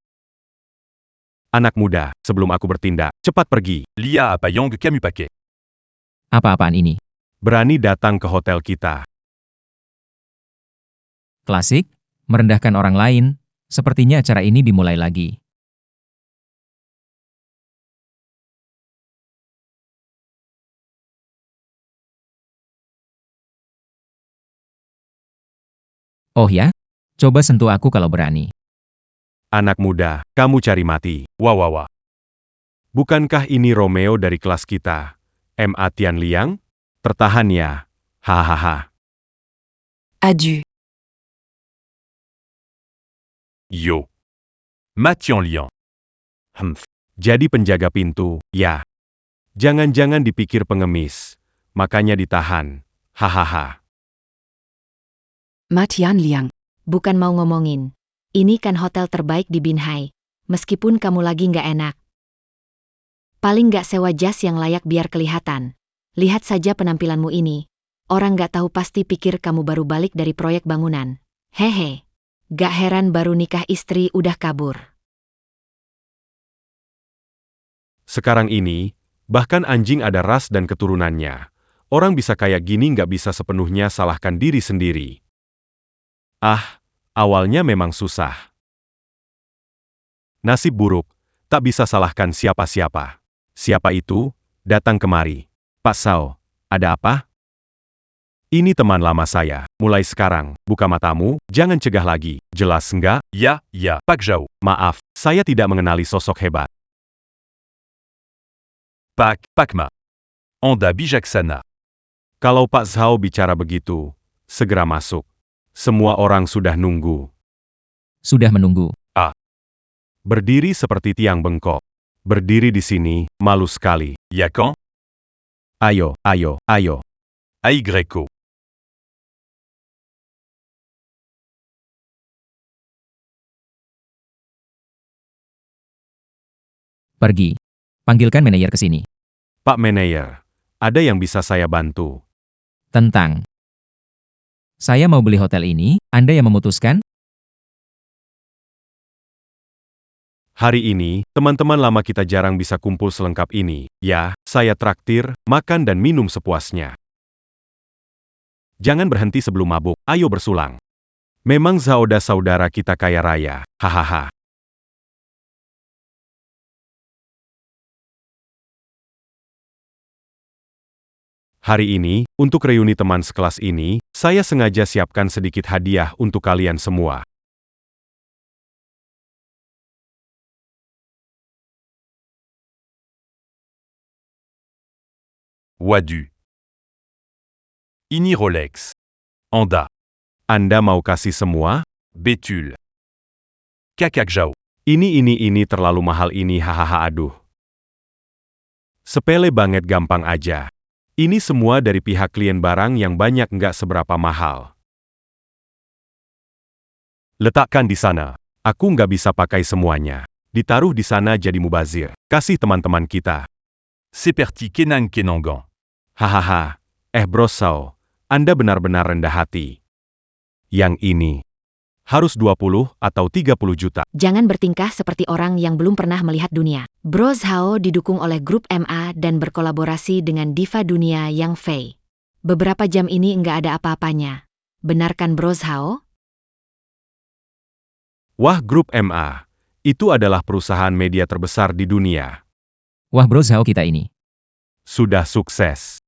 Anak muda, sebelum aku bertindak, cepat pergi. Lia Apayong Camus Paquet. apa-apaan ini? Berani datang ke hotel kita. Klasik, merendahkan orang lain, sepertinya acara ini dimulai lagi. Oh ya? Coba sentuh aku kalau berani. Anak muda, kamu cari mati. Wah. Bukankah ini Romeo dari kelas kita? M.A. Tian Liang? Tertahan ya. Hahaha. Adieu. Yo. Mathieu Lian. Jadi penjaga pintu, ya. Jangan-jangan dipikir pengemis. Makanya ditahan. Hahaha. Matian Liang. Bukan mau ngomongin. Ini kan hotel terbaik di Binhai. Meskipun kamu lagi nggak enak. Paling nggak sewa jas yang layak biar kelihatan. Lihat saja penampilanmu ini. Orang nggak tahu pasti pikir kamu baru balik dari proyek bangunan. Hehe. Gak heran baru nikah istri udah kabur. Sekarang ini, bahkan anjing ada ras dan keturunannya. Orang bisa kayak gini nggak bisa sepenuhnya salahkan diri sendiri. Awalnya memang susah. Nasib buruk, tak bisa salahkan siapa-siapa. Siapa itu? Datang kemari. Pak Sao, ada apa? Ini teman lama saya. Mulai sekarang, buka matamu, jangan cegah lagi. Jelas enggak? Ya, Pak Zhao. Maaf, saya tidak mengenali sosok hebat. Pak Ma. Anda bijaksana. Kalau Pak Zhao bicara begitu, segera masuk. Semua orang sudah nunggu. Sudah menunggu. Berdiri seperti tiang bengkok. Berdiri di sini, malu sekali. Ya kan? Ayo. Ay Greco. Pergi. Panggilkan manajer ke sini. Pak Manayer, ada yang bisa saya bantu? Tentang. Saya mau beli hotel ini, Anda yang memutuskan? Hari ini, teman-teman lama kita jarang bisa kumpul selengkap ini. Ya, saya traktir, makan dan minum sepuasnya. Jangan berhenti sebelum mabuk, ayo bersulang. Memang Zaoda saudara kita kaya raya, hahaha. Hari ini, untuk reuni teman sekelas ini, saya sengaja siapkan sedikit hadiah untuk kalian semua. Wadu. Ini Rolex. Anda. Anda mau kasih semua? Bétul. Kakakjao. Ini terlalu mahal ini hahaha aduh. Sepele banget gampang aja. Ini semua dari pihak klien barang yang banyak nggak seberapa mahal. Letakkan di sana. Aku nggak bisa pakai semuanya. Ditaruh di sana jadi mubazir. Kasih teman-teman kita. Seperti Kenang Kenangan. Hahaha. Bros Sao. Anda benar-benar rendah hati. Yang ini. Harus 20 atau 30 juta. Jangan bertingkah seperti orang yang belum pernah melihat dunia. Bros Hao didukung oleh grup MA dan berkolaborasi dengan diva dunia Yang Fei. Beberapa jam ini nggak ada apa-apanya. Benarkan Bros Hao? Wah, grup MA. Itu adalah perusahaan media terbesar di dunia. Wah bro Zhao kita ini. Sudah sukses.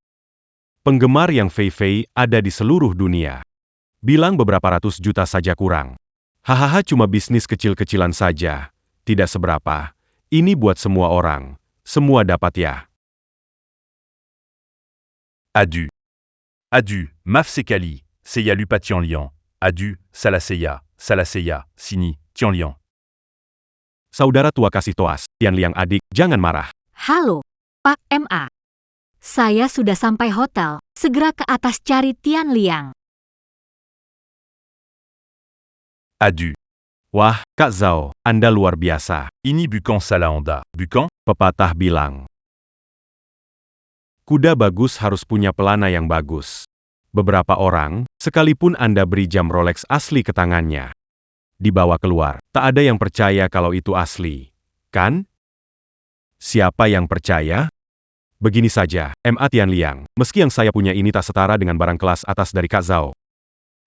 Penggemar Yang Fei ada di seluruh dunia. Bilang beberapa ratus juta saja kurang. Hahaha cuma bisnis kecil-kecilan saja. Tidak seberapa. Ini buat semua orang. Semua dapat ya. Adu. Adu, maf sekali, seya lupa Tianlian. Adu, salaseya, sini, Tianlian. Saudara tua kasih toas, Tianliang adik, jangan marah. Halo, Pak MA. Saya sudah sampai hotel. Segera ke atas cari Tian Liang. Adu. Wah, Kak Zhao, Anda luar biasa. Ini bukan salah Anda. Bukan? Pepatah bilang. Kuda bagus harus punya pelana yang bagus. Beberapa orang, sekalipun Anda beri jam Rolex asli ke tangannya, dibawa keluar, tak ada yang percaya kalau itu asli. Kan? Siapa yang percaya? Begini saja, MA Tianliang, meski yang saya punya ini tak setara dengan barang kelas atas dari Kak Zhao.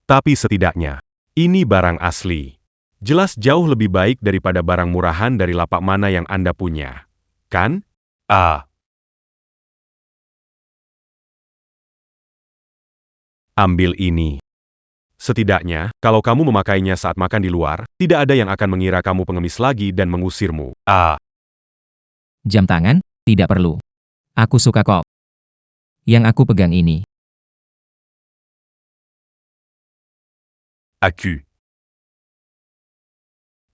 Tapi setidaknya, ini barang asli. Jelas jauh lebih baik daripada barang murahan dari lapak mana yang Anda punya. Kan? Ah. Ambil ini. Setidaknya, kalau kamu memakainya saat makan di luar, tidak ada yang akan mengira kamu pengemis lagi dan mengusirmu. Ah. Jam tangan? Tidak perlu. Aku suka kok. Yang aku pegang ini. Aku.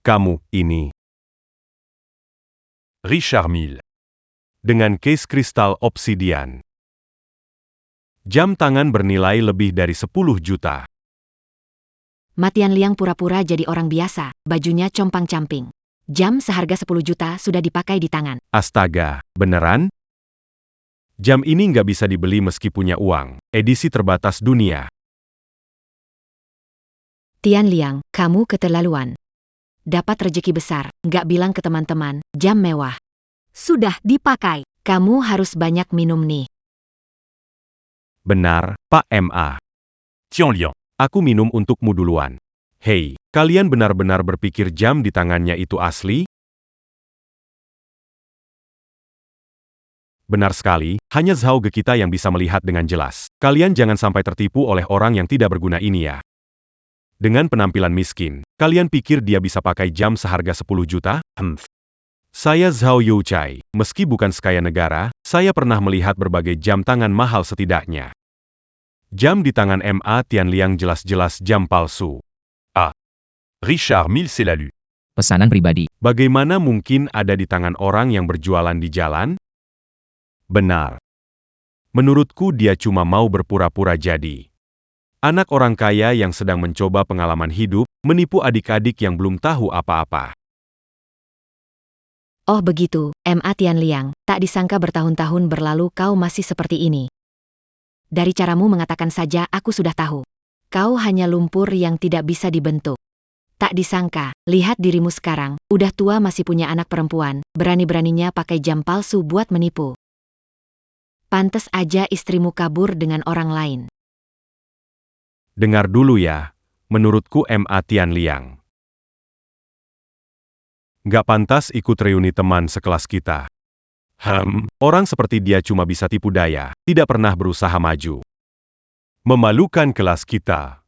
Kamu, ini. Richard Mille. Dengan case kristal obsidian. Jam tangan bernilai lebih dari 10 juta. Tian Liang pura-pura jadi orang biasa, bajunya compang-camping. Jam seharga 10 juta sudah dipakai di tangan. Astaga, beneran? Jam ini nggak bisa dibeli meski punya uang. Edisi terbatas dunia. Tian Liang, kamu keterlaluan. Dapat rejeki besar, nggak bilang ke teman-teman, jam mewah. Sudah dipakai, kamu harus banyak minum nih. Benar, Pak MA. Tianlian. Aku minum untukmu duluan. Hei, kalian benar-benar berpikir jam di tangannya itu asli? Benar sekali, hanya Zhao Ge kita yang bisa melihat dengan jelas. Kalian jangan sampai tertipu oleh orang yang tidak berguna ini ya. Dengan penampilan miskin, kalian pikir dia bisa pakai jam seharga 10 juta? Saya Zhao Youchai, meski bukan sekaya negara, saya pernah melihat berbagai jam tangan mahal setidaknya. Jam di tangan MA Tianliang jelas-jelas jam palsu. Ah. Richard Mille c'est la lu. Pesanan pribadi. Bagaimana mungkin ada di tangan orang yang berjualan di jalan? Benar. Menurutku dia cuma mau berpura-pura jadi anak orang kaya yang sedang mencoba pengalaman hidup, menipu adik-adik yang belum tahu apa-apa. Oh begitu, MA Tian Liang, tak disangka bertahun-tahun berlalu kau masih seperti ini. Dari caramu mengatakan saja aku sudah tahu. Kau hanya lumpur yang tidak bisa dibentuk. Tak disangka, lihat dirimu sekarang, udah tua masih punya anak perempuan, berani-beraninya pakai jam palsu buat menipu. Pantes aja istrimu kabur dengan orang lain. Dengar dulu ya, menurutku MA Tianliang nggak pantas ikut reuni teman sekelas kita. Orang seperti dia cuma bisa tipu daya, tidak pernah berusaha maju. Memalukan kelas kita.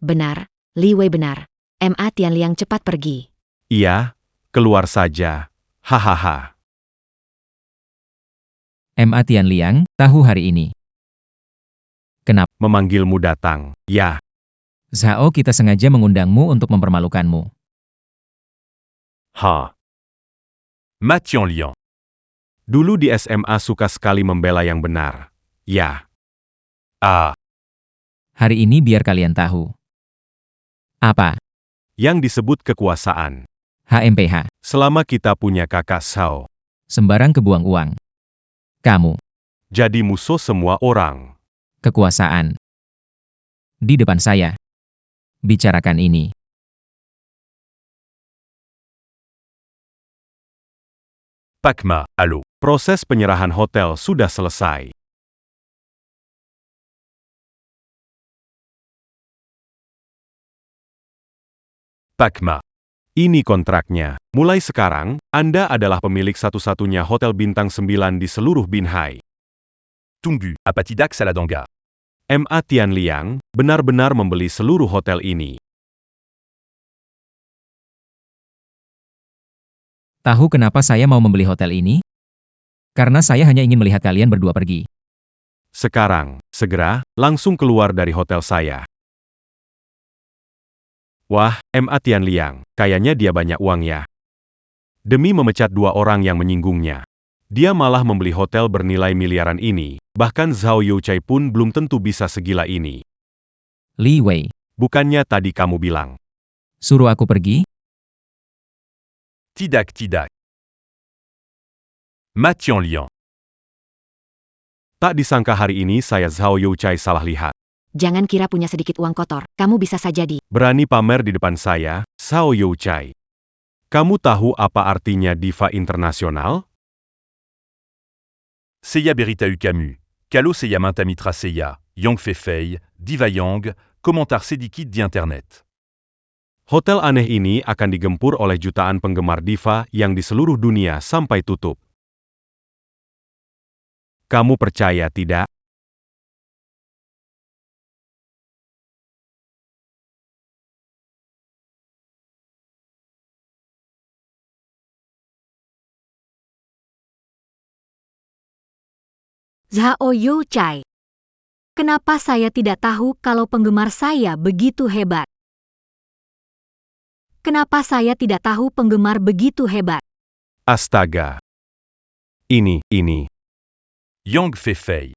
Benar, Li Wei benar. MA Tianliang cepat pergi. Iya, keluar saja. Hahaha. MA Tianliang, tahu hari ini. Kenapa? Memanggilmu datang, ya. Zhao, kita sengaja mengundangmu untuk mempermalukanmu. Ma Tianliang. Dulu di SMA suka sekali membela yang benar. Ya. Hari ini biar kalian tahu. Apa? Yang disebut kekuasaan. HMPH. Selama kita punya kakak Zhao, Sembarang kebuang uang. Kamu. jadi musuh semua orang. Kekuasaan. Di depan saya. Bicarakan ini. Pacma, allô. Proses penyerahan hotel sudah selesai. Pacma. Ini kontraknya. Mulai sekarang, Anda adalah pemilik satu-satunya hotel bintang 9 di seluruh Binhai. Tunggu, Apatidax Saladanga. MA Tianliang benar-benar membeli seluruh hotel ini. Tahu kenapa saya mau membeli hotel ini? Karena saya hanya ingin melihat kalian berdua pergi. Sekarang, segera, langsung keluar dari hotel saya. Wah, MA Tianliang, kayaknya dia banyak uang ya. Demi memecat 2 orang yang menyinggungnya. Dia malah membeli hotel bernilai miliaran ini, bahkan Zhao Youchai pun belum tentu bisa segila ini. Li Wei, Bukannya tadi kamu bilang, suruh aku pergi? Tidak. Ma Tianliang. tak disangka hari ini saya Zhao Youchai salah lihat. Jangan kira punya sedikit uang kotor, kamu bisa saja Berani pamer di depan saya, Zhao Youchai. Kamu tahu apa artinya diva internasional? Seiya Beritahu Camus. Kalo Seiya Mintamitra Seiya. Yang Fei, Diva Yang, komentar sedikit di internet. Hotel aneh ini akan digempur oleh jutaan penggemar diva yang di seluruh dunia sampai tutup. Kamu percaya tidak? Zhao Youchai. Kenapa saya tidak tahu kalau penggemar saya begitu hebat? Kenapa saya tidak tahu penggemar begitu hebat? Astaga. Ini. Yang Fei.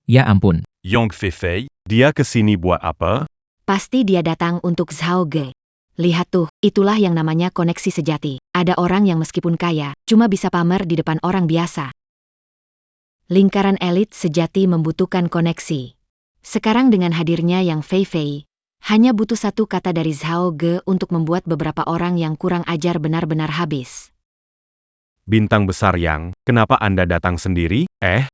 Ya ampun. Yang Fei. Dia kesini buat apa? Pasti dia datang untuk Zhao Ge. Lihat tuh, itulah yang namanya koneksi sejati. Ada orang yang meskipun kaya, cuma bisa pamer di depan orang biasa. Lingkaran elit sejati membutuhkan koneksi. Sekarang dengan hadirnya Yang Fei, hanya butuh satu kata dari Zhao Ge untuk membuat beberapa orang yang kurang ajar benar-benar habis. Bintang besar Yang, kenapa Anda datang sendiri?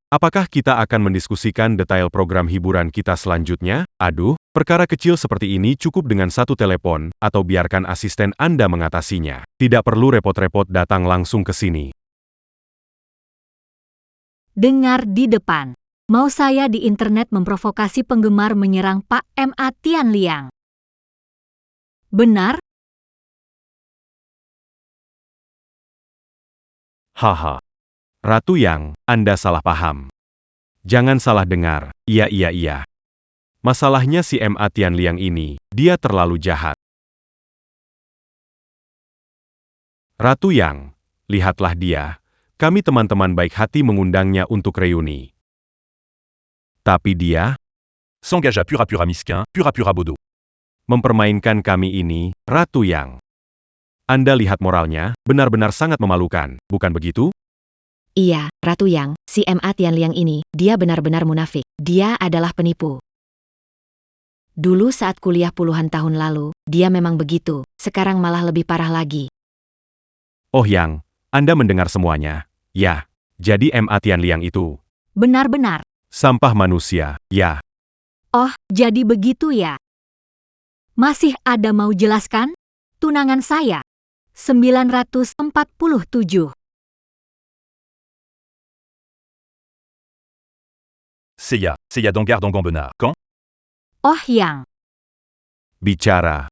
Apakah kita akan mendiskusikan detail program hiburan kita selanjutnya? Aduh, perkara kecil seperti ini cukup dengan satu telepon, atau biarkan asisten Anda mengatasinya. Tidak perlu repot-repot datang langsung ke sini. Dengar di depan. Mau saya di internet memprovokasi penggemar menyerang Pak MA Tianliang. Benar? Haha. Ratu Yang, Anda salah paham. Jangan salah dengar. Iya. Masalahnya si MA Tianliang ini, dia terlalu jahat. Ratu Yang, lihatlah dia. Kami teman-teman baik hati mengundangnya untuk reuni. Tapi dia S'engagea pura misquin, pura bodo. mempermainkan kami ini, Ratu Yang. Anda lihat moralnya, benar-benar sangat memalukan, bukan begitu? Iya, Ratu Yang, si MA Tianliang ini, dia benar-benar munafik. Dia adalah penipu. Dulu saat kuliah puluhan tahun lalu, dia memang begitu, sekarang malah lebih parah lagi. Oh Yang, Anda mendengar semuanya. Ya, jadi MA Tianliang itu Benar-benar. sampah manusia, ya. Oh, jadi begitu ya. Masih ada mau jelaskan? Tunangan saya. 947. Seiya Dangar Dangambenar. Quand? Oh Yang. Bicara.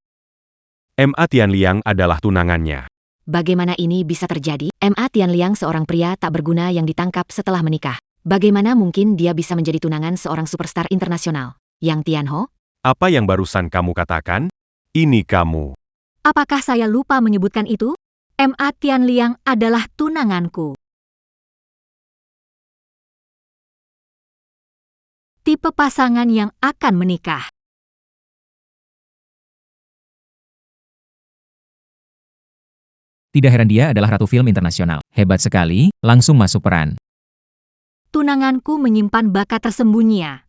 MA Tianliang adalah tunangannya. Bagaimana ini bisa terjadi? MA Tianliang seorang pria tak berguna yang ditangkap setelah menikah. Bagaimana mungkin dia bisa menjadi tunangan seorang superstar internasional? Yang Tianho? Apa yang barusan kamu katakan? Ini kamu. Apakah saya lupa menyebutkan itu? MA Tianliang adalah tunanganku. Tipe pasangan yang akan menikah. Tidak heran dia adalah ratu film internasional. Hebat sekali, langsung masuk peran. Tunanganku menyimpan bakat tersembunyi.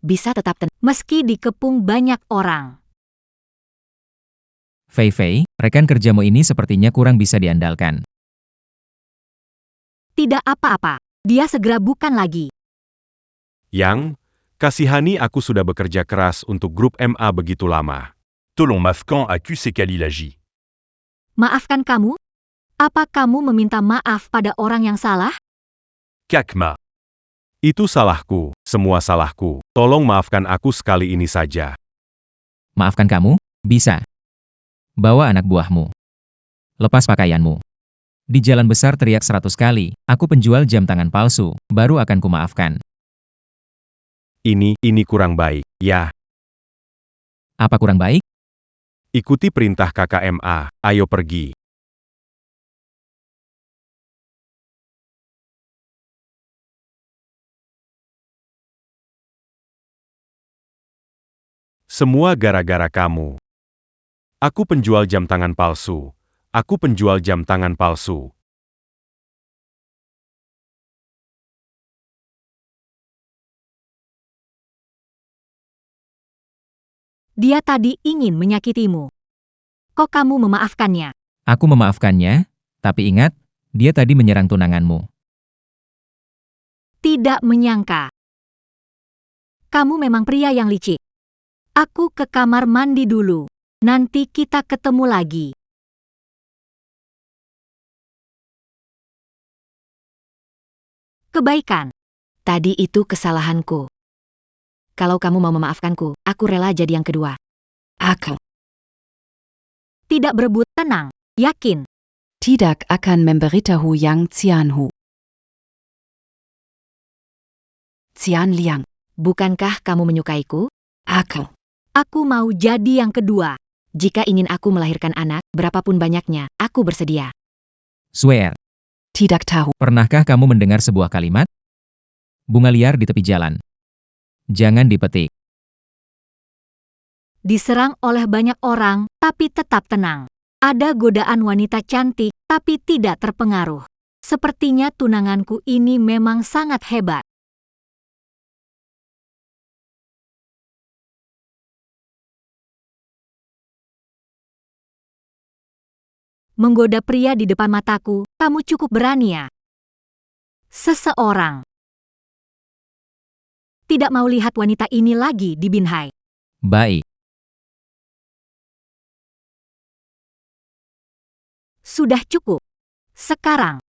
Bisa tetap tenang, meski dikepung banyak orang. Fei Fei, rekan kerjamu ini sepertinya kurang bisa diandalkan. Tidak apa-apa, dia segera bukan lagi. Yang, kasihani aku sudah bekerja keras untuk grup MA begitu lama. Tolong Mafkan accuse Kali Laji. Maafkan kamu? Apa kamu meminta maaf pada orang yang salah? Kakma. Itu salahku, semua salahku. Tolong maafkan aku sekali ini saja. Maafkan kamu? Bisa. Bawa anak buahmu. Lepas pakaianmu. Di jalan besar teriak 100 kali, aku penjual jam tangan palsu, baru akan kumaafkan. Ini kurang baik, ya. Apa kurang baik? Ikuti perintah kakak MA, ayo pergi. Semua gara-gara kamu. Aku penjual jam tangan palsu. Aku penjual jam tangan palsu. Dia tadi ingin menyakitimu. Kok kamu memaafkannya? Aku memaafkannya, tapi ingat, dia tadi menyerang tunanganmu. Tidak menyangka. Kamu memang pria yang licik. Aku ke kamar mandi dulu. Nanti kita ketemu lagi. Kebaikan. Tadi itu kesalahanku. Kalau kamu mau memaafkanku, aku rela jadi yang kedua. Aku tidak berebut, tenang, yakin. Tidak akan memberitahu Yang Tianhu. Tianliang. Bukankah kamu menyukaiku? Aku mau jadi yang kedua. Jika ingin aku melahirkan anak, berapapun banyaknya, aku bersedia. Swear. tidak tahu. Pernahkah kamu mendengar sebuah kalimat? Bunga liar di tepi jalan. Jangan dipetik. Diserang oleh banyak orang, tapi tetap tenang. Ada godaan wanita cantik, tapi tidak terpengaruh. Sepertinya tunanganku ini memang sangat hebat. Menggoda pria di depan mataku, kamu cukup berani ya. Seseorang tidak mau lihat wanita ini lagi di Binhai. Baik. Sudah cukup. Sekarang,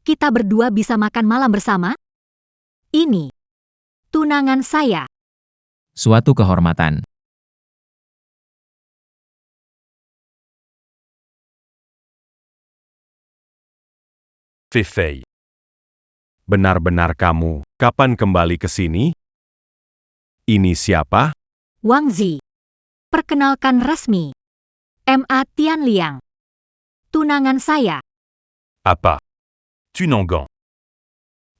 kita berdua bisa makan malam bersama? Ini tunangan saya. Suatu kehormatan. Fei Fei. Benar-benar kamu, kapan kembali ke sini? Ini siapa? Wang Zi. Perkenalkan resmi. MA Tianliang. Tunangan saya. Apa? Tunangan.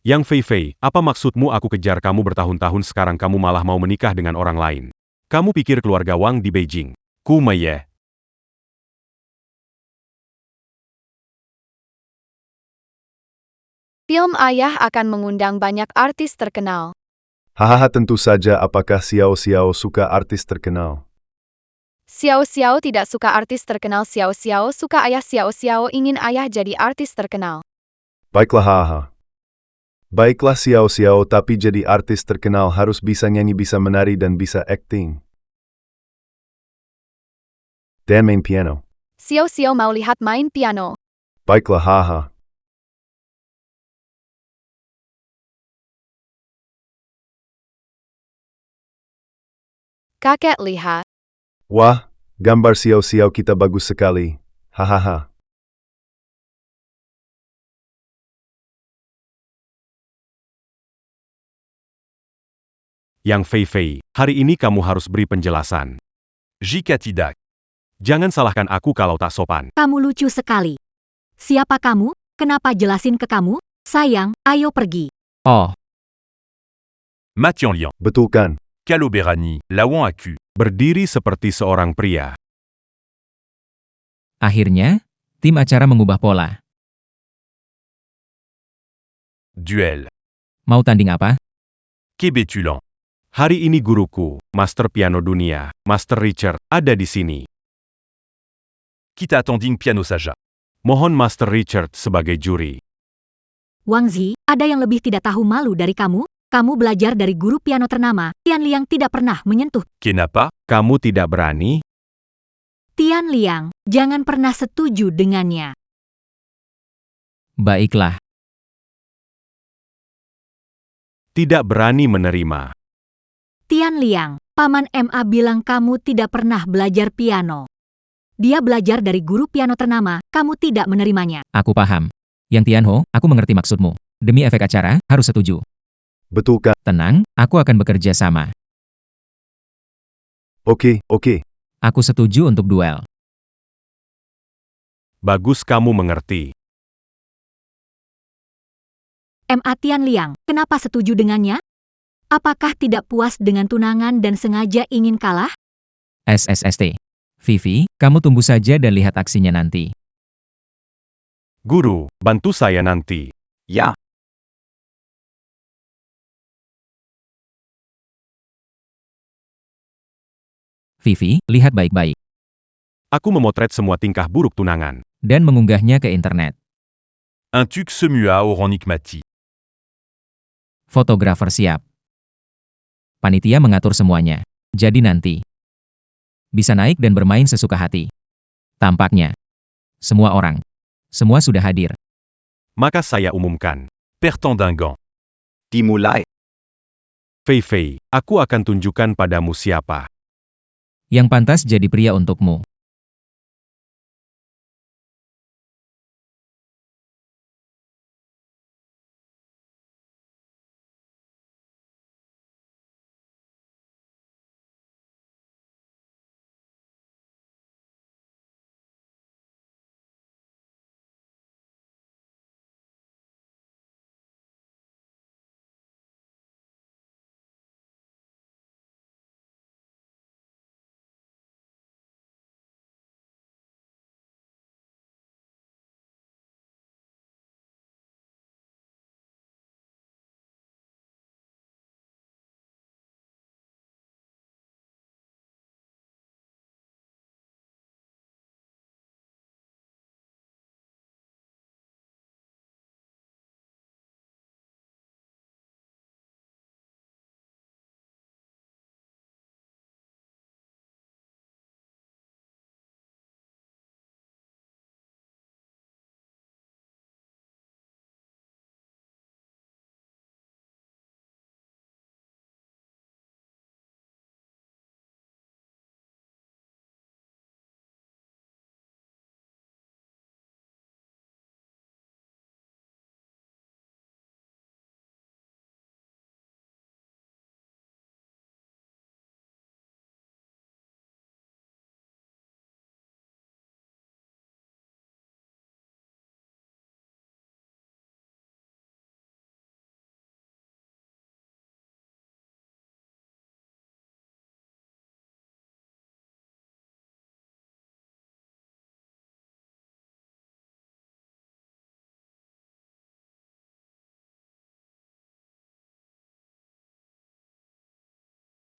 Yang Fei Fei, apa maksudmu aku kejar kamu bertahun-tahun sekarang kamu malah mau menikah dengan orang lain? Kamu pikir keluarga Wang di Beijing? Ku meye. Film Ayah akan mengundang banyak artis terkenal. Hahaha, tentu saja. Apakah Xiao Xiao suka artis terkenal? Xiao Xiao tidak suka artis terkenal. Xiao Xiao suka ayah. Xiao Xiao ingin ayah jadi artis terkenal. Baiklah, haha. Baiklah Xiao Xiao, tapi jadi artis terkenal harus bisa nyanyi, bisa menari, dan bisa acting. Dan main piano. Xiao Xiao mau lihat main piano. Baiklah, haha. Kakek lihat. Wah, gambar Xiao Xiao kita bagus sekali. Hahaha. Yang Fei Fei, hari ini kamu harus beri penjelasan. Jika tidak, Jangan salahkan aku kalau tak sopan. Kamu lucu sekali. Siapa kamu? Kenapa jelasin ke kamu? Sayang, ayo pergi. Oh, Mathian Lian, Betul kan? Calo Berani, Lawan Aku. Berdiri seperti seorang pria. akhirnya, tim acara mengubah pola. Duel. Mau tanding apa? Kebetulan. Hari ini guruku, Master Piano Dunia, Master Richard, ada di sini. Kita attending piano saja. Mohon Master Richard sebagai juri. Wang Zi, ada yang lebih tidak tahu malu dari kamu? Kamu belajar dari guru piano ternama. Tian Liang tidak pernah menyentuh. Kenapa? Kamu tidak berani? Tian Liang, jangan pernah setuju dengannya. Baiklah, Tidak berani menerima. Tian Liang, Paman MA bilang kamu tidak pernah belajar piano. Dia belajar dari guru piano ternama, kamu tidak menerimanya. aku paham. Yang Tianho, aku mengerti maksudmu. Demi efek acara, harus setuju. Betul kan? Tenang, aku akan bekerja sama. Oke. Aku setuju untuk duel. Bagus kamu mengerti. MA Tian Liang, kenapa setuju dengannya? Apakah tidak puas dengan tunangan dan sengaja ingin kalah? SSST. Vivi, kamu tunggu saja dan lihat aksinya nanti. Guru, bantu saya nanti. Ja. Vivi, lihat baik-baik. Aku memotret semua tingkah buruk tunangan. Dan mengunggahnya ke internet. Un tuc se mua au Ronikmati. Fotografer siap. Panitia mengatur semuanya. Jadi nanti bisa naik dan bermain sesuka hati. Tampaknya semua orang, semua sudah hadir. Maka saya umumkan. Pertendingant. Dimulai. Fei Fei, aku akan tunjukkan padamu siapa. Yang pantas jadi pria untukmu.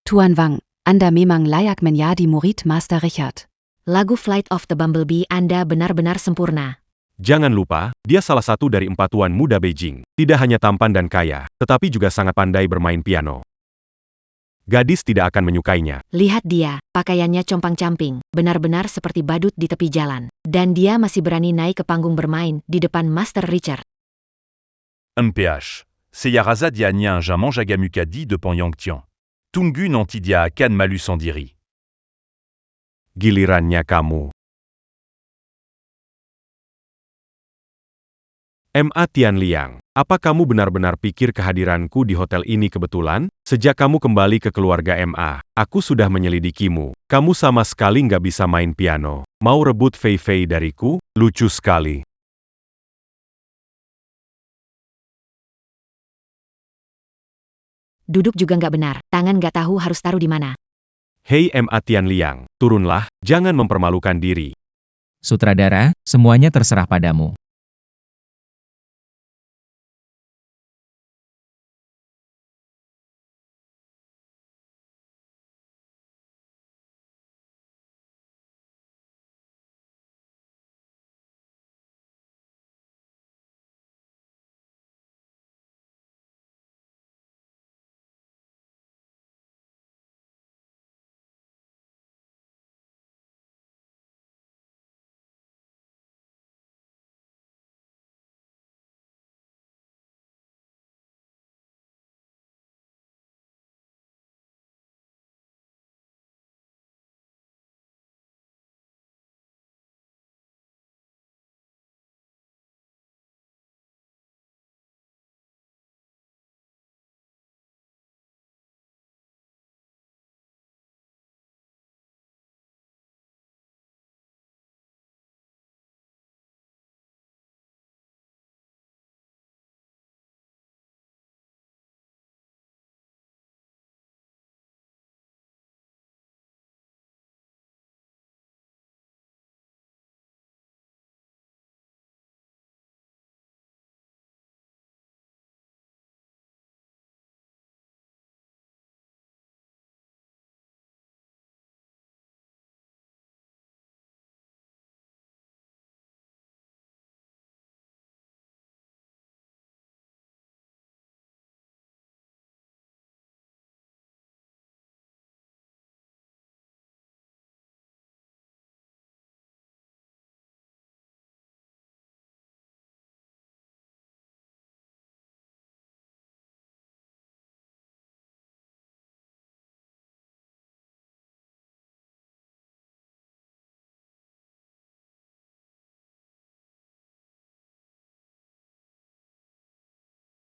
Tuan Wang, Anda memang layak menjadi murid Master Richard. Lagu Flight of the Bumblebee Anda benar-benar sempurna. Jangan lupa, dia salah satu dari 4 tuan muda Beijing. Tidak hanya tampan dan kaya, tetapi juga sangat pandai bermain piano. Gadis tidak akan menyukainya. Lihat dia, pakaiannya compang-camping, benar-benar seperti badut di tepi jalan. Dan dia masih berani naik ke panggung bermain di depan Master Richard. MPH. Seyaraza Dianya Jamang Jagamukadi de Panyangtian. Tunggu nanti dia akan malu sendiri. Gilirannya kamu. M.A. Tianliang, apa kamu benar-benar pikir kehadiranku di hotel ini kebetulan? Sejak kamu kembali ke keluarga M.A., aku sudah menyelidikimu. Kamu sama sekali nggak bisa main piano. Mau rebut Fei Fei dariku? Lucu sekali. Duduk juga nggak benar, tangan nggak tahu harus taruh di mana. Hei M.A. Tianliang, turunlah, jangan mempermalukan diri. Sutradara, semuanya terserah padamu.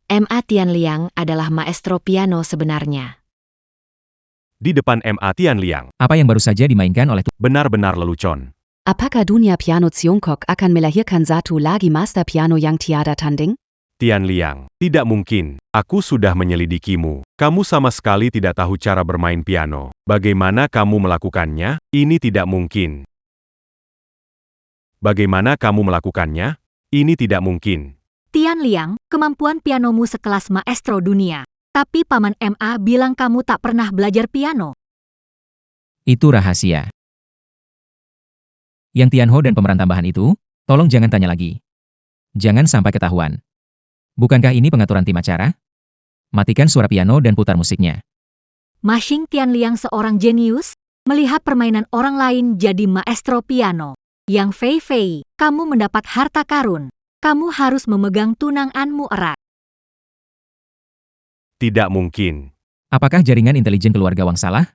M.A. Tianliang adalah maestro piano sebenarnya. Di depan M.A. Tianliang, Apa yang baru saja dimainkan oleh benar-benar lelucon. Apakah dunia piano Tiongkok akan melahirkan satu lagi master piano yang tiada tanding? Tianliang, tidak mungkin. Aku sudah menyelidikimu. Kamu sama sekali tidak tahu cara bermain piano. Bagaimana kamu melakukannya? Ini tidak mungkin. Bagaimana kamu melakukannya? Ini tidak mungkin. Tianliang, kemampuan pianomu sekelas maestro dunia. Tapi Paman M.A. bilang kamu tak pernah belajar piano. Itu rahasia. Yang Tianho dan pemeran tambahan itu, tolong jangan tanya lagi. Jangan sampai ketahuan. Bukankah ini pengaturan tim acara? Matikan suara piano dan putar musiknya. Ma Xing Tianliang seorang jenius, melihat permainan orang lain jadi maestro piano. Yang Fei Fei, kamu mendapat harta karun. Kamu harus memegang tunanganmu erat. Tidak mungkin. Apakah jaringan intelijen keluarga Wang salah?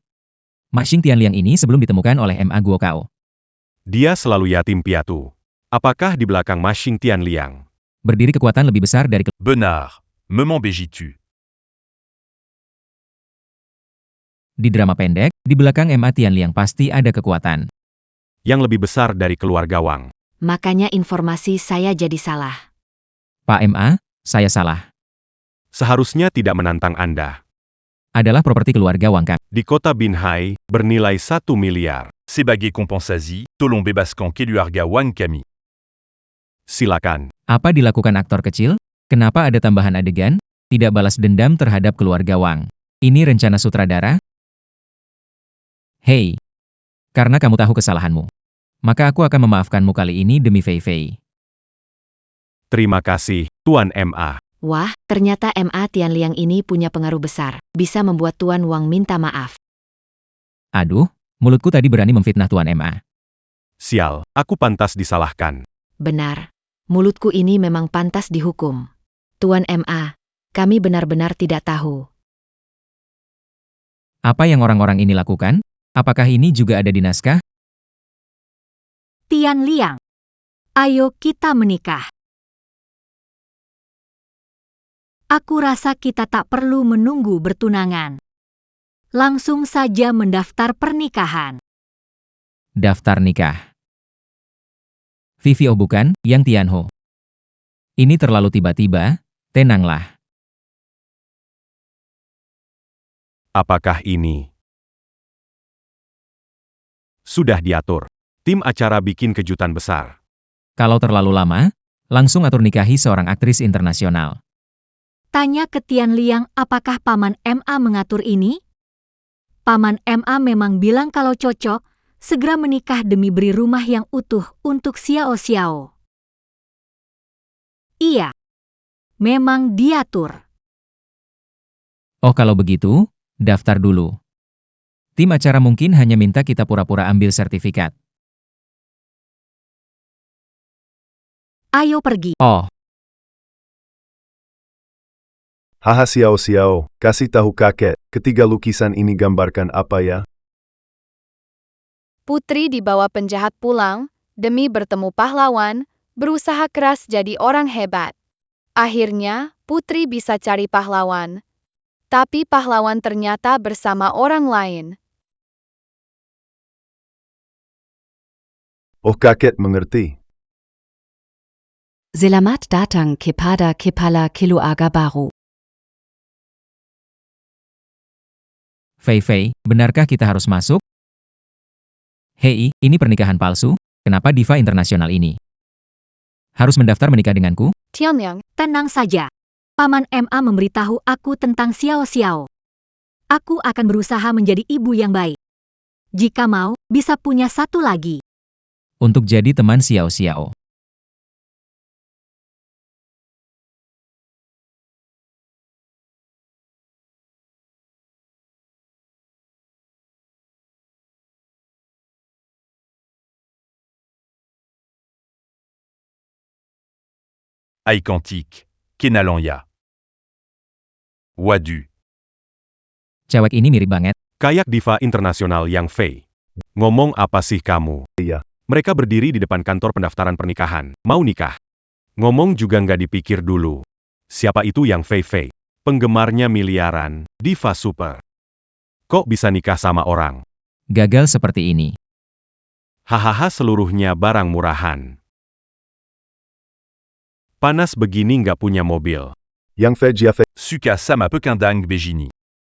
Ma Xing Tianliang ini sebelum ditemukan oleh M.A. Guokao. Dia selalu yatim piatu. Apakah di belakang Ma Xing Tianliang? Berdiri kekuatan lebih besar dari Benar. Me m'embégitu. di drama pendek, di belakang M.A. Tianliang pasti ada kekuatan. Yang lebih besar dari keluarga Wang. Makanya informasi saya jadi salah. Pak M.A., saya salah. Seharusnya tidak menantang Anda. Adalah properti keluarga Wang Kang. Di kota Binhai, bernilai 1 miliar. Sebagai kompensasi, tolong bebaskan keluarga Wang kami. Silakan. Apa dilakukan aktor kecil? Kenapa ada tambahan adegan? Tidak balas dendam terhadap keluarga Wang. Ini rencana sutradara? Hei, karena kamu tahu kesalahanmu, maka aku akan memaafkanmu kali ini demi Fei Fei. Terima kasih, Tuan MA. Wah, ternyata MA Tianliang ini punya pengaruh besar. Bisa membuat Tuan Wang minta maaf. Aduh, mulutku tadi berani memfitnah Tuan MA. Sial, aku pantas disalahkan. Benar. Mulutku ini memang pantas dihukum. Tuan MA, kami benar-benar tidak tahu. Apa yang orang-orang ini lakukan? Apakah ini juga ada di naskah? Tianliang, ayo kita menikah. Aku rasa kita tak perlu menunggu bertunangan. Langsung saja mendaftar pernikahan. Daftar nikah. Vivi oh bukan, Yang Tianho. Ini terlalu tiba-tiba, tenanglah. Apakah ini sudah diatur? Tim acara bikin kejutan besar. Kalau terlalu lama, langsung atur nikahi seorang aktris internasional. Tanya ke Tianliang apakah Paman MA mengatur ini? Paman MA memang bilang kalau cocok, segera menikah demi beri rumah yang utuh untuk Xiao Xiao. Iya, memang diatur. Oh kalau begitu, daftar dulu. Tim acara mungkin hanya minta kita pura-pura ambil sertifikat. Ayo pergi. Oh, Haha Xiao Xiao, kasih tahu kakek, ketiga lukisan ini gambarkan apa ya? Putri dibawa penjahat pulang, demi bertemu pahlawan, berusaha keras jadi orang hebat. Akhirnya, Putri bisa cari pahlawan. Tapi pahlawan ternyata bersama orang lain. Oh kakek mengerti. Selamat datang kepada kepala keluarga baru. Fei Fei, benarkah kita harus masuk? Hei, ini pernikahan palsu? Kenapa diva internasional ini harus mendaftar menikah denganku? Tianliang, Tenang saja. Paman MA memberitahu aku tentang Xiao Xiao. Aku akan berusaha menjadi ibu yang baik. Jika mau, bisa punya satu lagi. Untuk jadi teman Xiao Xiao. Aïkantique, Kenalanya. Wadu. Cewek ini mirip banget. Kayak diva internasional Yang Fei. Ngomong apa sih kamu? Iya. Mereka berdiri di depan kantor pendaftaran pernikahan. Mau nikah? Ngomong juga nggak dipikir dulu. Siapa itu Yang Fei Fei? Penggemarnya miliaran, diva super. Kok bisa nikah sama orang? Gagal seperti ini. Hahaha seluruhnya barang murahan. Panas begini nggak punya mobil. Yang Fei Jia Fei, Suka sama pekendang begini.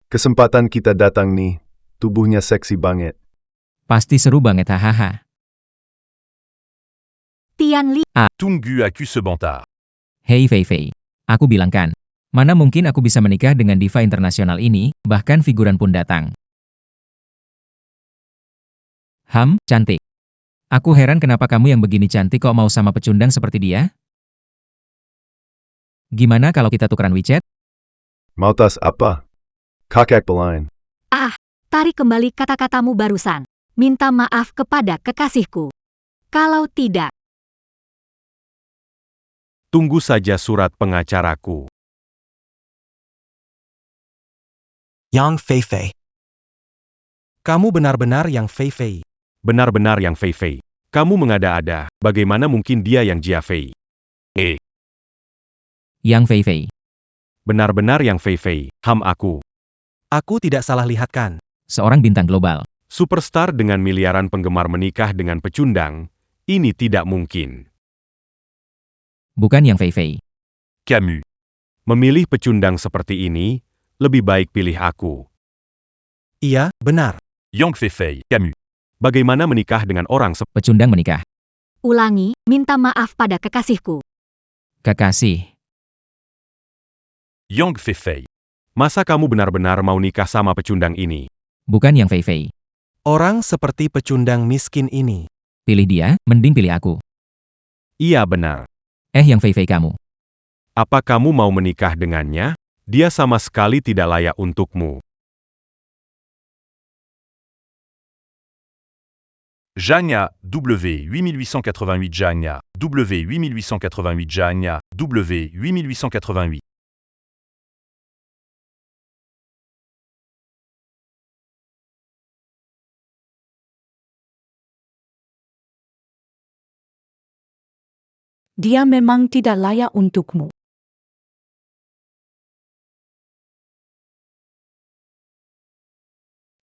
kesempatan kita datang nih, tubuhnya seksi banget. Pasti seru banget hahaha. Tianliang, Tunggu aku sebentar. Hei Fei Fei, aku bilang kan, mana mungkin aku bisa menikah dengan diva internasional ini, bahkan figuran pun datang. Cantik. Aku heran kenapa kamu yang begini cantik kok mau sama pecundang seperti dia? Gimana kalau kita tukeran WeChat? Mau tas apa? Kakek belain. tarik kembali kata-katamu barusan. Minta maaf kepada kekasihku. Kalau tidak, Tunggu saja surat pengacaraku. Yang Fei Fei. Kamu benar-benar Yang Fei Fei. Benar-benar Yang Fei Fei. Kamu mengada-ada, bagaimana mungkin dia yang Jia Fei? Yang Fei Fei. Benar-benar Yang Fei Fei, aku. Aku tidak salah lihat kan? Seorang bintang global. Superstar dengan miliaran penggemar menikah dengan pecundang, ini tidak mungkin. Bukan Yang Fei Fei. Camus. Memilih pecundang seperti ini, lebih baik pilih aku. Iya, benar. Yang Fei Fei, Camus. Bagaimana menikah dengan orang Pecundang menikah. ulangi, minta maaf pada kekasihku. Kekasih. Yang Fei Fei. Masa kamu benar-benar mau nikah sama pecundang ini? Bukan Yang Fei Fei. Orang seperti pecundang miskin ini. Pilih dia, mending pilih aku. Iya benar. Yang Fei Fei kamu. Apa kamu mau menikah dengannya? Dia sama sekali tidak layak untukmu. Jania, W8888 Jania, W8888 Jania, W8888. Dia memang tidak layak untukmu.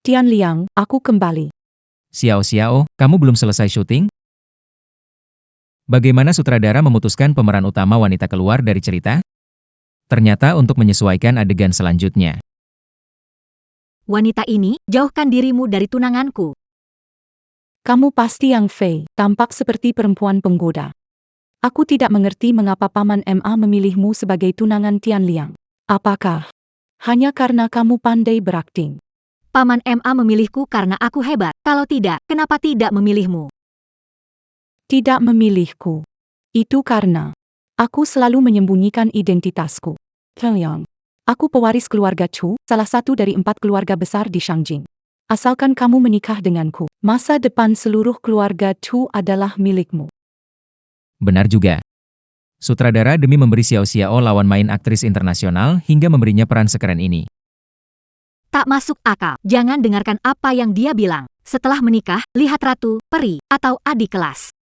Tian Liang, aku kembali. Xiao Xiao, kamu belum selesai syuting? Bagaimana sutradara memutuskan pemeran utama wanita keluar dari cerita? Ternyata untuk menyesuaikan adegan selanjutnya. Wanita ini, jauhkan dirimu dari tunanganku. Kamu pasti Yang Fei, tampak seperti perempuan penggoda. Aku tidak mengerti mengapa Paman MA memilihmu sebagai tunangan Tian Liang. Apakah hanya karena kamu pandai berakting? Paman MA memilihku karena aku hebat. Kalau tidak, kenapa tidak memilihmu? Tidak memilihku. Itu karena aku selalu menyembunyikan identitasku. Tian Liang. Aku pewaris keluarga Chu, salah satu dari 4 keluarga besar di Shangjing. Asalkan kamu menikah denganku, masa depan seluruh keluarga Chu adalah milikmu. Benar juga. Sutradara demi memberi Xiao Xiao lawan main aktris internasional hingga memberinya peran sekeren ini. Tak masuk akal. Jangan dengarkan apa yang dia bilang. Setelah menikah, lihat ratu, peri, atau adik kelas.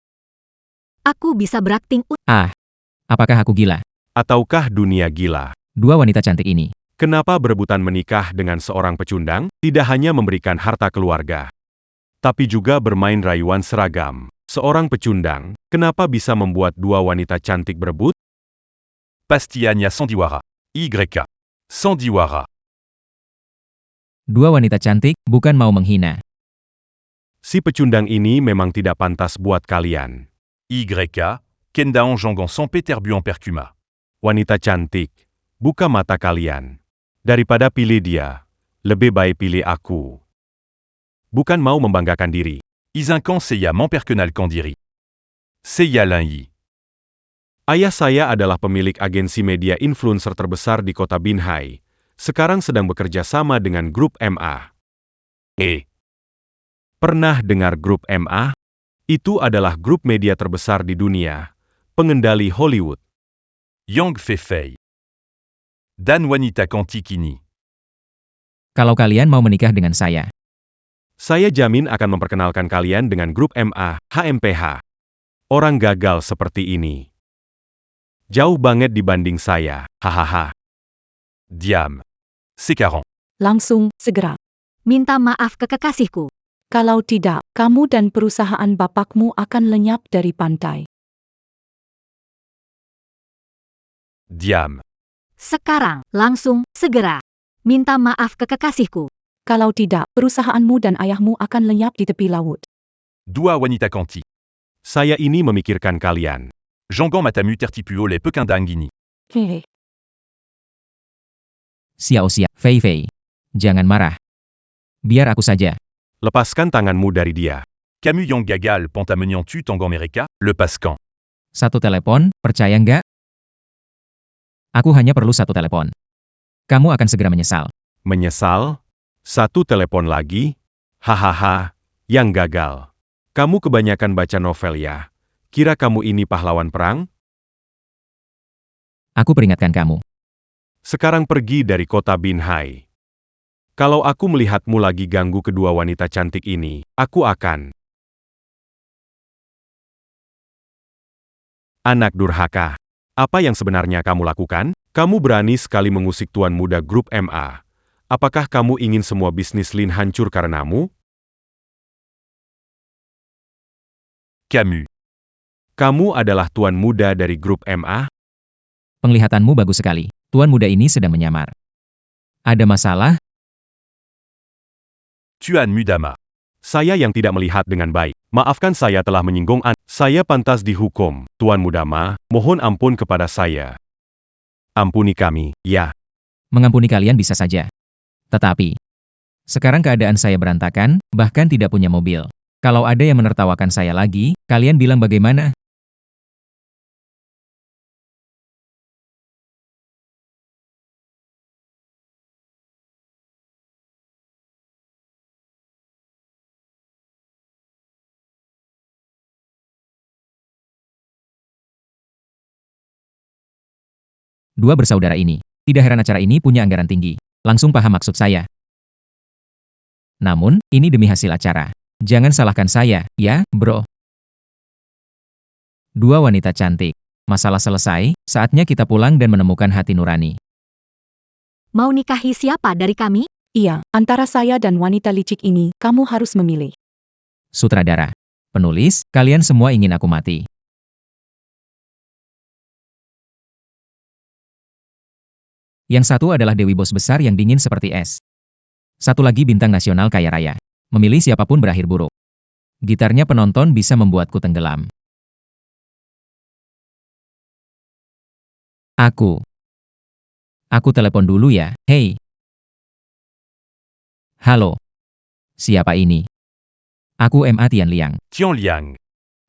Aku bisa berakting. Apakah aku gila? Ataukah dunia gila? Dua wanita cantik ini. Kenapa berebutan menikah dengan seorang pecundang? Tidak hanya memberikan harta keluarga, tapi juga bermain rayuan seragam. Seorang pecundang, kenapa bisa membuat dua wanita cantik berebut? Pastianya Sandiwara. YK. Sandiwara. Dua wanita cantik, bukan mau menghina. Si pecundang ini memang tidak pantas buat kalian. YK. Kendaon Jongon San Peter Buan Percuma. Wanita cantik, buka mata kalian. Daripada pilih dia, lebih baik pilih aku. Bukan mau membanggakan diri. Izinkan Seiya Mamperkenal Kandiri. Seiya Linyi. Ayah saya adalah pemilik agensi media influencer terbesar di kota Binhai. Sekarang sedang bekerja sama dengan grup MA. Pernah dengar grup MA? Itu adalah grup media terbesar di dunia, pengendali Hollywood. Yang Fei Fei. Dan Wanita Kantikini. Kalau kalian mau menikah dengan saya jamin akan memperkenalkan kalian dengan grup MA, HMPH. Orang gagal seperti ini. Jauh banget dibanding saya, hahaha. Diam. Sekarang. Langsung, segera. Minta maaf ke kekasihku. Kalau tidak, kamu dan perusahaan bapakmu akan lenyap dari pantai. Diam. Sekarang, langsung, segera. Minta maaf ke kekasihku. Kalau tidak, perusahaanmu dan ayahmu akan lenyap di tepi laut. Dua Wanita Kanti. Saya ini memikirkan kalian. Jongon Matamu Tertipuo Le Pekindangini. Hehe. Xiao Xiao, Fei Fei. Jangan marah. Biar aku saja. Lepaskan tanganmu dari dia. Camus Yang Gagal Pantamenian Tu Tangan Mereka, Le Pascan. Satu telepon, percaya nggak? Aku hanya perlu satu telepon. Kamu akan segera menyesal. Menyesal? Satu telepon lagi? Hahaha, yang gagal. Kamu kebanyakan baca novel ya? Kira kamu ini pahlawan perang? Aku peringatkan kamu. Sekarang pergi dari kota Binhai. Kalau aku melihatmu lagi ganggu kedua wanita cantik ini, aku akan... Anak durhaka. Apa yang sebenarnya kamu lakukan? Kamu berani sekali mengusik tuan muda grup MA. Apakah kamu ingin semua bisnis Lin hancur karenamu? Camus. Kamu adalah tuan muda dari grup MA? Penglihatanmu bagus sekali. Tuan muda ini sedang menyamar. Ada masalah? Tuan Mudama. Saya yang tidak melihat dengan baik. Maafkan saya telah menyinggung Anda. Saya pantas dihukum. Tuan Mudama, mohon ampun kepada saya. Ampuni kami, ya. Mengampuni kalian bisa saja. Tetapi, Sekarang keadaan saya berantakan, bahkan tidak punya mobil. Kalau ada yang menertawakan saya lagi, kalian bilang bagaimana? Dua bersaudara ini. Tidak heran acara ini punya anggaran tinggi. Langsung paham maksud saya. Namun, ini demi hasil acara. Jangan salahkan saya, ya, bro. Dua wanita cantik. Masalah selesai, saatnya kita pulang dan menemukan hati nurani. Mau nikahi siapa dari kami? Iya, antara saya dan wanita licik ini, kamu harus memilih. Sutradara. Penulis, kalian semua ingin aku mati. Yang satu adalah Dewi bos besar yang dingin seperti es. Satu lagi bintang nasional kaya raya. Memilih siapapun berakhir buruk. Gitarnya penonton bisa membuatku tenggelam. Aku telepon dulu ya, hei. Halo. Siapa ini? Aku MA Tian Liang. Tian Liang.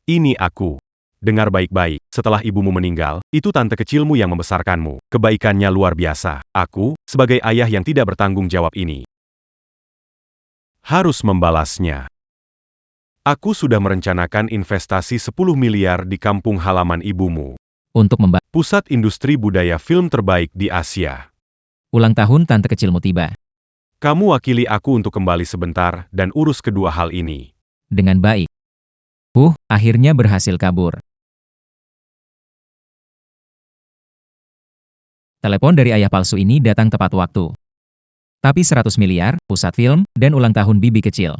Ini aku. Dengar baik-baik, setelah ibumu meninggal, itu tante kecilmu yang membesarkanmu. Kebaikannya luar biasa. Aku, sebagai ayah yang tidak bertanggung jawab ini, harus membalasnya. Aku sudah merencanakan investasi 10 miliar di kampung halaman ibumu. Untuk pusat industri budaya film terbaik di Asia. Ulang tahun tante kecilmu tiba. Kamu wakili aku untuk kembali sebentar dan urus kedua hal ini. Dengan baik. Akhirnya berhasil kabur. Telepon dari ayah palsu ini datang tepat waktu. Tapi 100 miliar, pusat film, dan ulang tahun bibi kecil.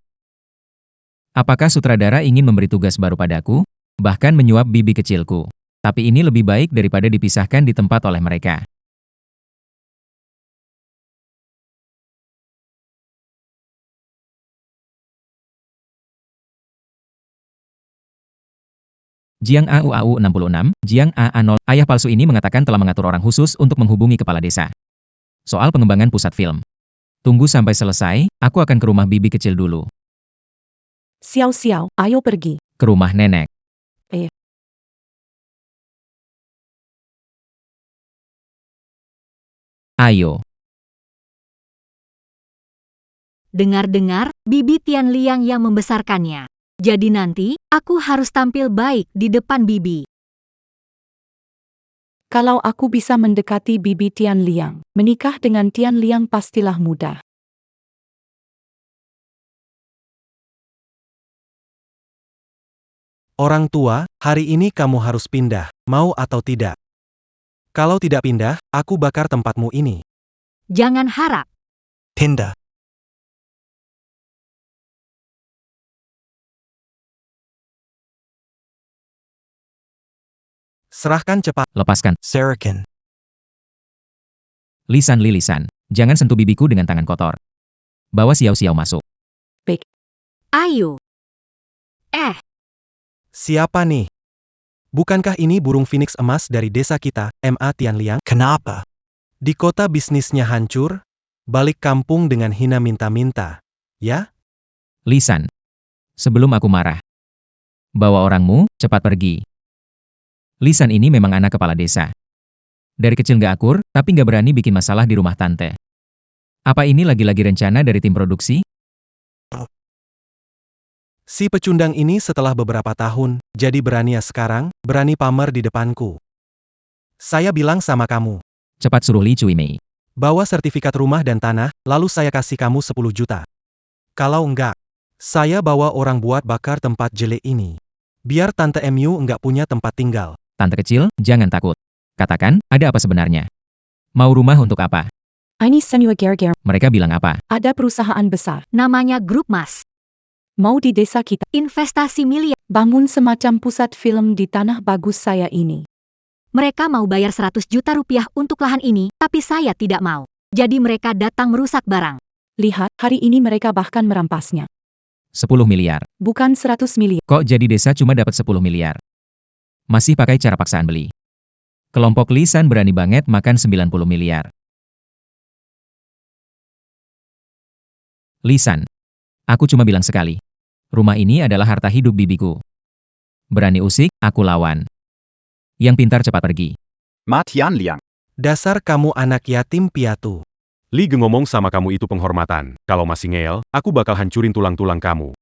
Apakah sutradara ingin memberi tugas baru padaku? Bahkan menyuap bibi kecilku. Tapi ini lebih baik daripada dipisahkan di tempat oleh mereka. Jiang AU 66, Jiang AA0, ayah palsu ini mengatakan telah mengatur orang khusus untuk menghubungi kepala desa. Soal pengembangan pusat film. Tunggu sampai selesai, aku akan ke rumah bibi kecil dulu. Xiao, ayo pergi. Ke rumah nenek. Ayo. Dengar-dengar, Bibi Tian Liang yang membesarkannya. Jadi nanti, aku harus tampil baik di depan Bibi. Kalau aku bisa mendekati Bibi Tian Liang, menikah dengan Tian Liang pastilah mudah. Orang tua, hari ini kamu harus pindah, mau atau tidak. Kalau tidak pindah, aku bakar tempatmu ini. Jangan harap. Pindah. Serahkan cepat. Lepaskan. Serakin. Lisan, jangan sentuh bibiku dengan tangan kotor. Bawa Xiao masuk. Ayo. Siapa nih? Bukankah ini burung phoenix emas dari desa kita, MA Tian Liang? Kenapa? Di kota bisnisnya hancur, balik kampung dengan hina minta-minta, ya? Lisan. Sebelum aku marah. Bawa orangmu, cepat pergi. Lisan ini memang anak kepala desa. Dari kecil gak akur, tapi gak berani bikin masalah di rumah tante. Apa ini lagi-lagi rencana dari tim produksi? Si pecundang ini setelah beberapa tahun, jadi berani ya sekarang, berani pamer di depanku. Saya bilang sama kamu. Cepat suruh Li Cuimei. Bawa sertifikat rumah dan tanah, lalu saya kasih kamu 10 juta. Kalau enggak, saya bawa orang buat bakar tempat jelek ini. Biar Tante MU enggak punya tempat tinggal. Tante kecil, jangan takut. Katakan, ada apa sebenarnya? Mau rumah untuk apa? Ini Senua Gerger. Mereka bilang apa? Ada perusahaan besar. Namanya Grup Mas. Mau di desa kita. Investasi miliar. Bangun semacam pusat film di tanah bagus saya ini. Mereka mau bayar 100 juta rupiah untuk lahan ini, tapi saya tidak mau. Jadi mereka datang merusak barang. Lihat, hari ini mereka bahkan merampasnya. 10 miliar. Bukan 100 miliar. Kok jadi desa cuma dapat 10 miliar? Masih pakai cara paksaan beli. Kelompok Lisan berani banget makan 90 miliar. Lisan. Aku cuma bilang sekali. Rumah ini adalah harta hidup bibiku. Berani usik, aku lawan. Yang pintar cepat pergi. Ma Tianliang. Dasar kamu anak yatim piatu. Li ngomong sama kamu itu penghormatan. Kalau masih ngeyel, aku bakal hancurin tulang-tulang kamu.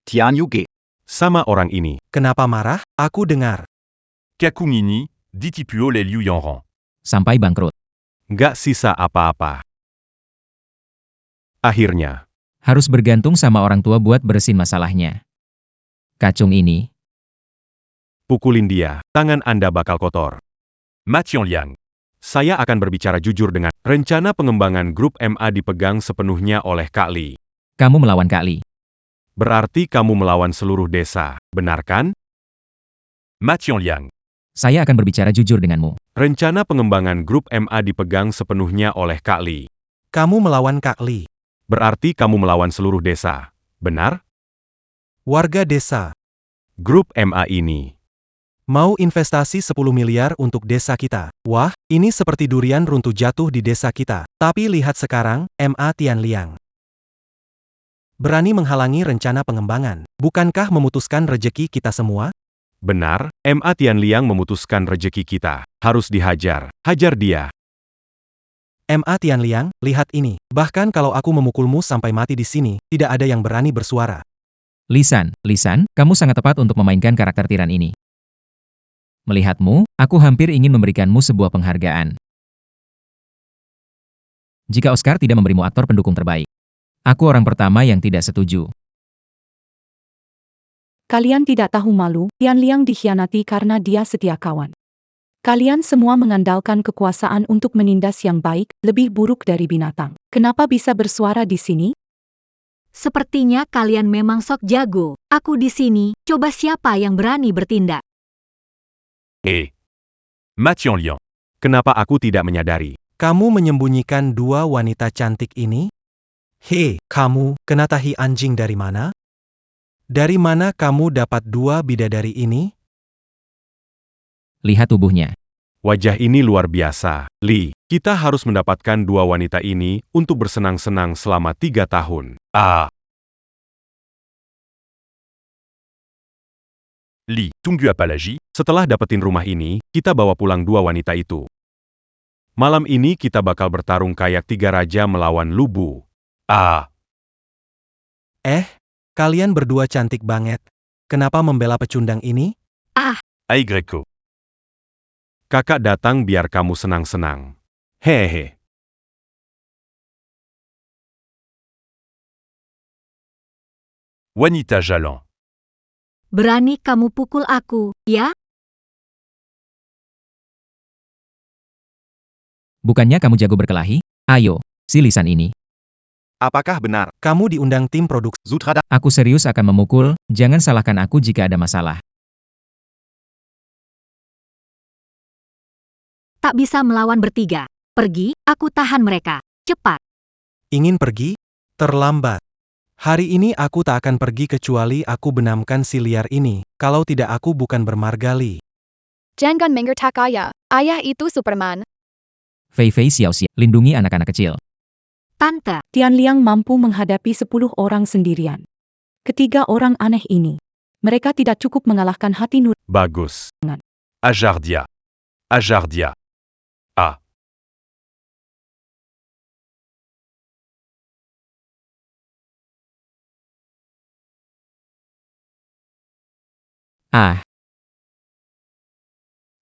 Tian Yuge. Sama orang ini. Kenapa marah? Aku dengar. Kakungini, ditipuo les Liu Yanran. Sampai bangkrut. Nggak sisa apa-apa. Akhirnya, Harus bergantung sama orang tua buat beresin masalahnya. Kacung ini. pukulin dia. Tangan Anda bakal kotor. Ma Tianliang. Saya akan berbicara jujur dengan rencana pengembangan grup MA dipegang sepenuhnya oleh Kak Li. Kamu melawan Kak Li. Berarti kamu melawan seluruh desa, benar kan? Ma Tianliang. Saya akan berbicara jujur denganmu. Rencana pengembangan grup MA dipegang sepenuhnya oleh Kak Li. Kamu melawan Kak Li. Berarti kamu melawan seluruh desa, benar? Warga desa. Grup MA ini. Mau investasi 10 miliar untuk desa kita. Wah, ini seperti durian runtuh jatuh di desa kita. Tapi lihat sekarang, MA Tianliang. Berani menghalangi rencana pengembangan. Bukankah memutuskan rejeki kita semua? Benar, MA Tianliang memutuskan rejeki kita. Harus dihajar. Hajar dia. MA Tianliang, lihat ini. Bahkan kalau aku memukulmu sampai mati di sini, tidak ada yang berani bersuara. Lisan, kamu sangat tepat untuk memainkan karakter tiran ini. Melihatmu, aku hampir ingin memberikanmu sebuah penghargaan. Jika Oscar tidak memberimu aktor pendukung terbaik. Aku orang pertama yang tidak setuju. Kalian tidak tahu malu, Tianliang dikhianati karena dia setia kawan. Kalian semua mengandalkan kekuasaan untuk menindas yang baik, lebih buruk dari binatang. Kenapa bisa bersuara di sini? Sepertinya kalian memang sok jago. Aku di sini, coba siapa yang berani bertindak. Ma Tianliang. Kenapa aku tidak menyadari? Kamu menyembunyikan dua wanita cantik ini? Hei, kamu, kena tahi anjing dari mana? Dari mana kamu dapat dua bidadari ini? Lihat tubuhnya. Wajah ini luar biasa. Li, kita harus mendapatkan dua wanita ini untuk bersenang-senang selama 3 tahun. Li, tunggu apa lagi? Setelah dapetin rumah ini, kita bawa pulang dua wanita itu. Malam ini kita bakal bertarung kayak 3 raja melawan Lubu. Kalian berdua cantik banget. Kenapa membela pecundang ini? Ai Greco. Kakak datang biar kamu senang-senang. Hehe. Wanita Jalan. Berani kamu pukul aku, ya? Bukannya kamu jago berkelahi? Ayo, si lisan ini. Apakah benar? Kamu diundang tim produksi Sutradara. Aku serius akan memukul, jangan salahkan aku jika ada masalah. Tak bisa melawan bertiga. Pergi, aku tahan mereka. Cepat. ingin pergi? Terlambat. Hari ini aku tak akan pergi kecuali aku benamkan si liar ini. Kalau tidak aku bukan bermargali. Jangan menggertak ayah. Ayah itu Superman. Fei Fei Xiao, lindungi anak-anak kecil. Tante, Tianliang mampu menghadapi 10 orang sendirian. Ketiga orang aneh ini. Mereka tidak cukup mengalahkan hati nurani. Bagus. Ajardia. Ajardia.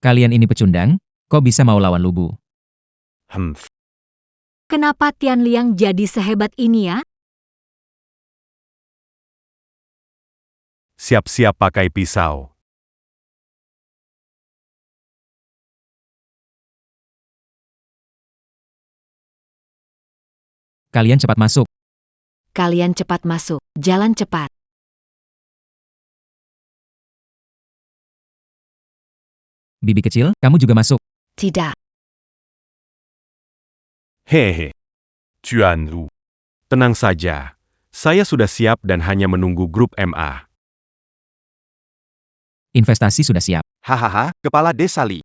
Kalian ini pecundang, kok bisa mau lawan Lubu? kenapa Tianliang jadi sehebat ini ya? Siap-siap pakai pisau. Kalian cepat masuk. Kalian cepat masuk. Jalan cepat. Bibi kecil, kamu juga masuk. Tidak. Hehe. Tuan Wu. Tenang saja. Saya sudah siap dan hanya menunggu grup MA. Investasi sudah siap. Hahaha, Kepala Desa Li.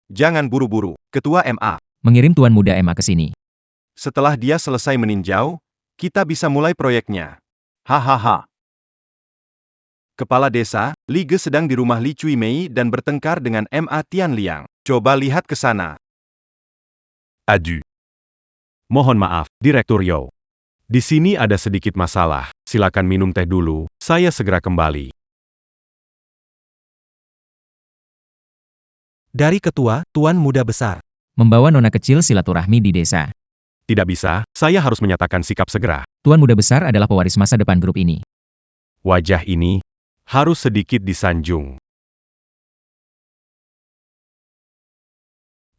Jangan buru-buru, Ketua MA. Mengirim Tuan Muda MA ke sini. Setelah dia selesai meninjau, Kita bisa mulai proyeknya. Hahaha. Kepala desa, Li Ge sedang di rumah Li Cui Mei dan bertengkar dengan Ma Tianliang. Coba lihat ke sana. Adu. Mohon maaf, Direktur Yao. Di sini ada sedikit masalah. Silakan minum teh dulu, saya segera kembali. Dari ketua, Tuan Muda Besar. Membawa nona kecil silaturahmi di desa. Tidak bisa, saya harus menyatakan sikap segera. Tuan muda besar adalah pewaris masa depan grup ini. Wajah ini harus sedikit disanjung.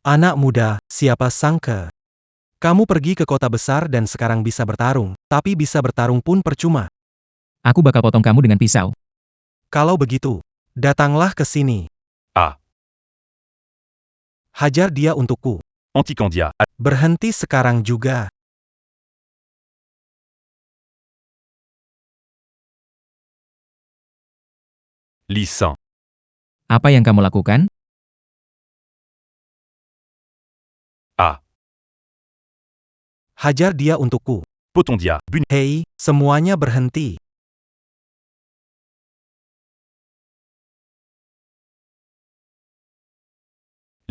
Anak muda, siapa sangka? Kamu pergi ke kota besar dan sekarang bisa bertarung, tapi bisa bertarung pun percuma. Aku bakal potong kamu dengan pisau. Kalau begitu, datanglah ke sini. Ah. Hajar dia untukku. Anticandia. Berhenti sekarang juga. Li San. Apa yang kamu lakukan? Ah. Hajar dia untukku. Potondia. Bun. Hei, semuanya berhenti.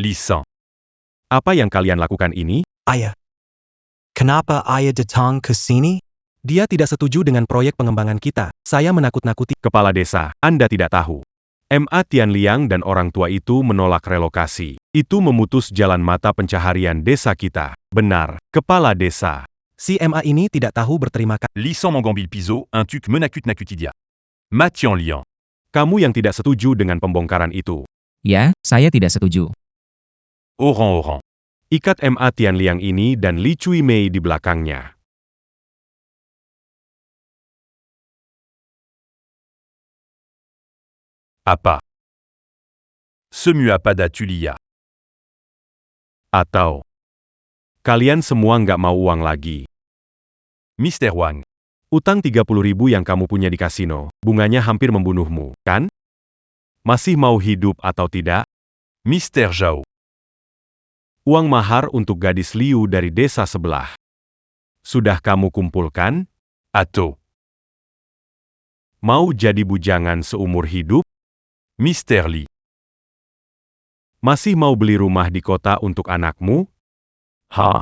Li San. Apa yang kalian lakukan ini? Ayah. Kenapa ayah datang ke sini? Dia tidak setuju dengan proyek pengembangan kita. Saya menakut-nakuti. Kepala desa, Anda tidak tahu. Ma Tianliang dan orang tua itu menolak relokasi. Itu memutus jalan mata pencaharian desa kita. Benar, kepala desa. Si Ma ini tidak tahu berterima kasih. Li San Mangambil Piso, un tuc menakut nakutidia. Ma Tianliang. Kamu yang tidak setuju dengan pembongkaran itu. Ya, saya tidak setuju. Orang-orang. Ikat Ma Tianliang ini dan Li Cui Mei di belakangnya. Apa. Semua pada Tulia. Atau kalian semua nggak mau uang lagi. Mister Wang. Utang 30.000 yang kamu punya di kasino, bunganya hampir membunuhmu, kan? Masih mau hidup atau tidak? Mister Zhao. Uang mahar untuk gadis Liu dari desa sebelah. Sudah kamu kumpulkan? Atau. Mau jadi bujangan seumur hidup? Mister Li. Masih mau beli rumah di kota untuk anakmu? Ha?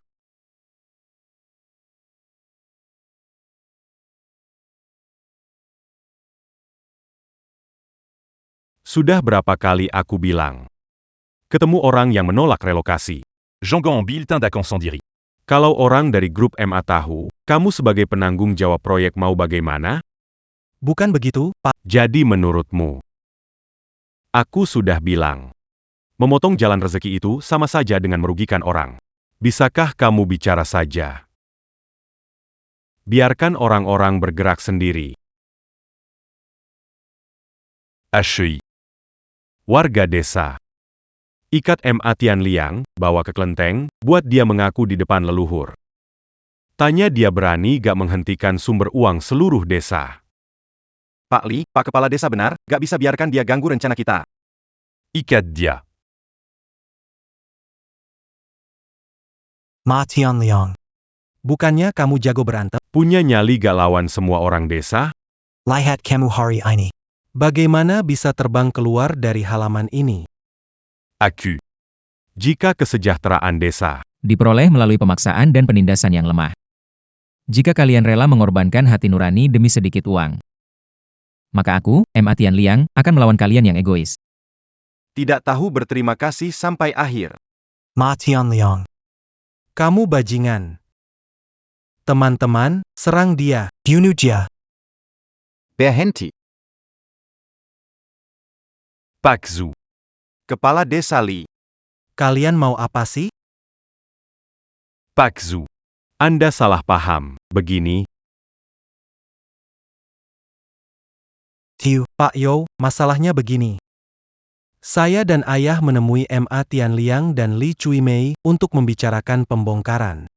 Sudah berapa kali aku bilang? Ketemu orang yang menolak relokasi. Jean Gambil tindakan sendiri. Kalau orang dari grup MA tahu, kamu sebagai penanggung jawab proyek mau bagaimana? Bukan begitu, Pak. Jadi menurutmu? Aku sudah bilang. Memotong jalan rezeki itu sama saja dengan merugikan orang. Bisakah kamu bicara saja? Biarkan orang-orang bergerak sendiri. HEI. Warga desa. Ikat Ma Tianliang, bawa ke kelenteng, buat dia mengaku di depan leluhur. Tanya dia berani gak menghentikan sumber uang seluruh desa. Pak Li, Pak Kepala Desa benar, gak bisa biarkan dia ganggu rencana kita. Ikat dia. Ma Tianliang. Bukannya kamu jago berantem? Punya nyali gak lawan semua orang desa? Lihat kamu hari ini. Bagaimana bisa terbang keluar dari halaman ini? Aku. Jika kesejahteraan desa Diperoleh melalui pemaksaan dan penindasan yang lemah. Jika kalian rela mengorbankan hati nurani demi sedikit uang, maka aku, Ma Tianliang, akan melawan kalian yang egois. Tidak tahu berterima kasih sampai akhir. Ma Tianliang. Kamu bajingan. Teman-teman, serang dia. Bunuh dia. Berhenti. Pak Zhu. Kepala Desa Li. Kalian mau apa sih? Pak Zhu. Anda salah paham. Begini, Tiu, Pak Yo, masalahnya begini. Saya dan ayah menemui Ma Tianliang dan Li Cui Mei untuk membicarakan pembongkaran.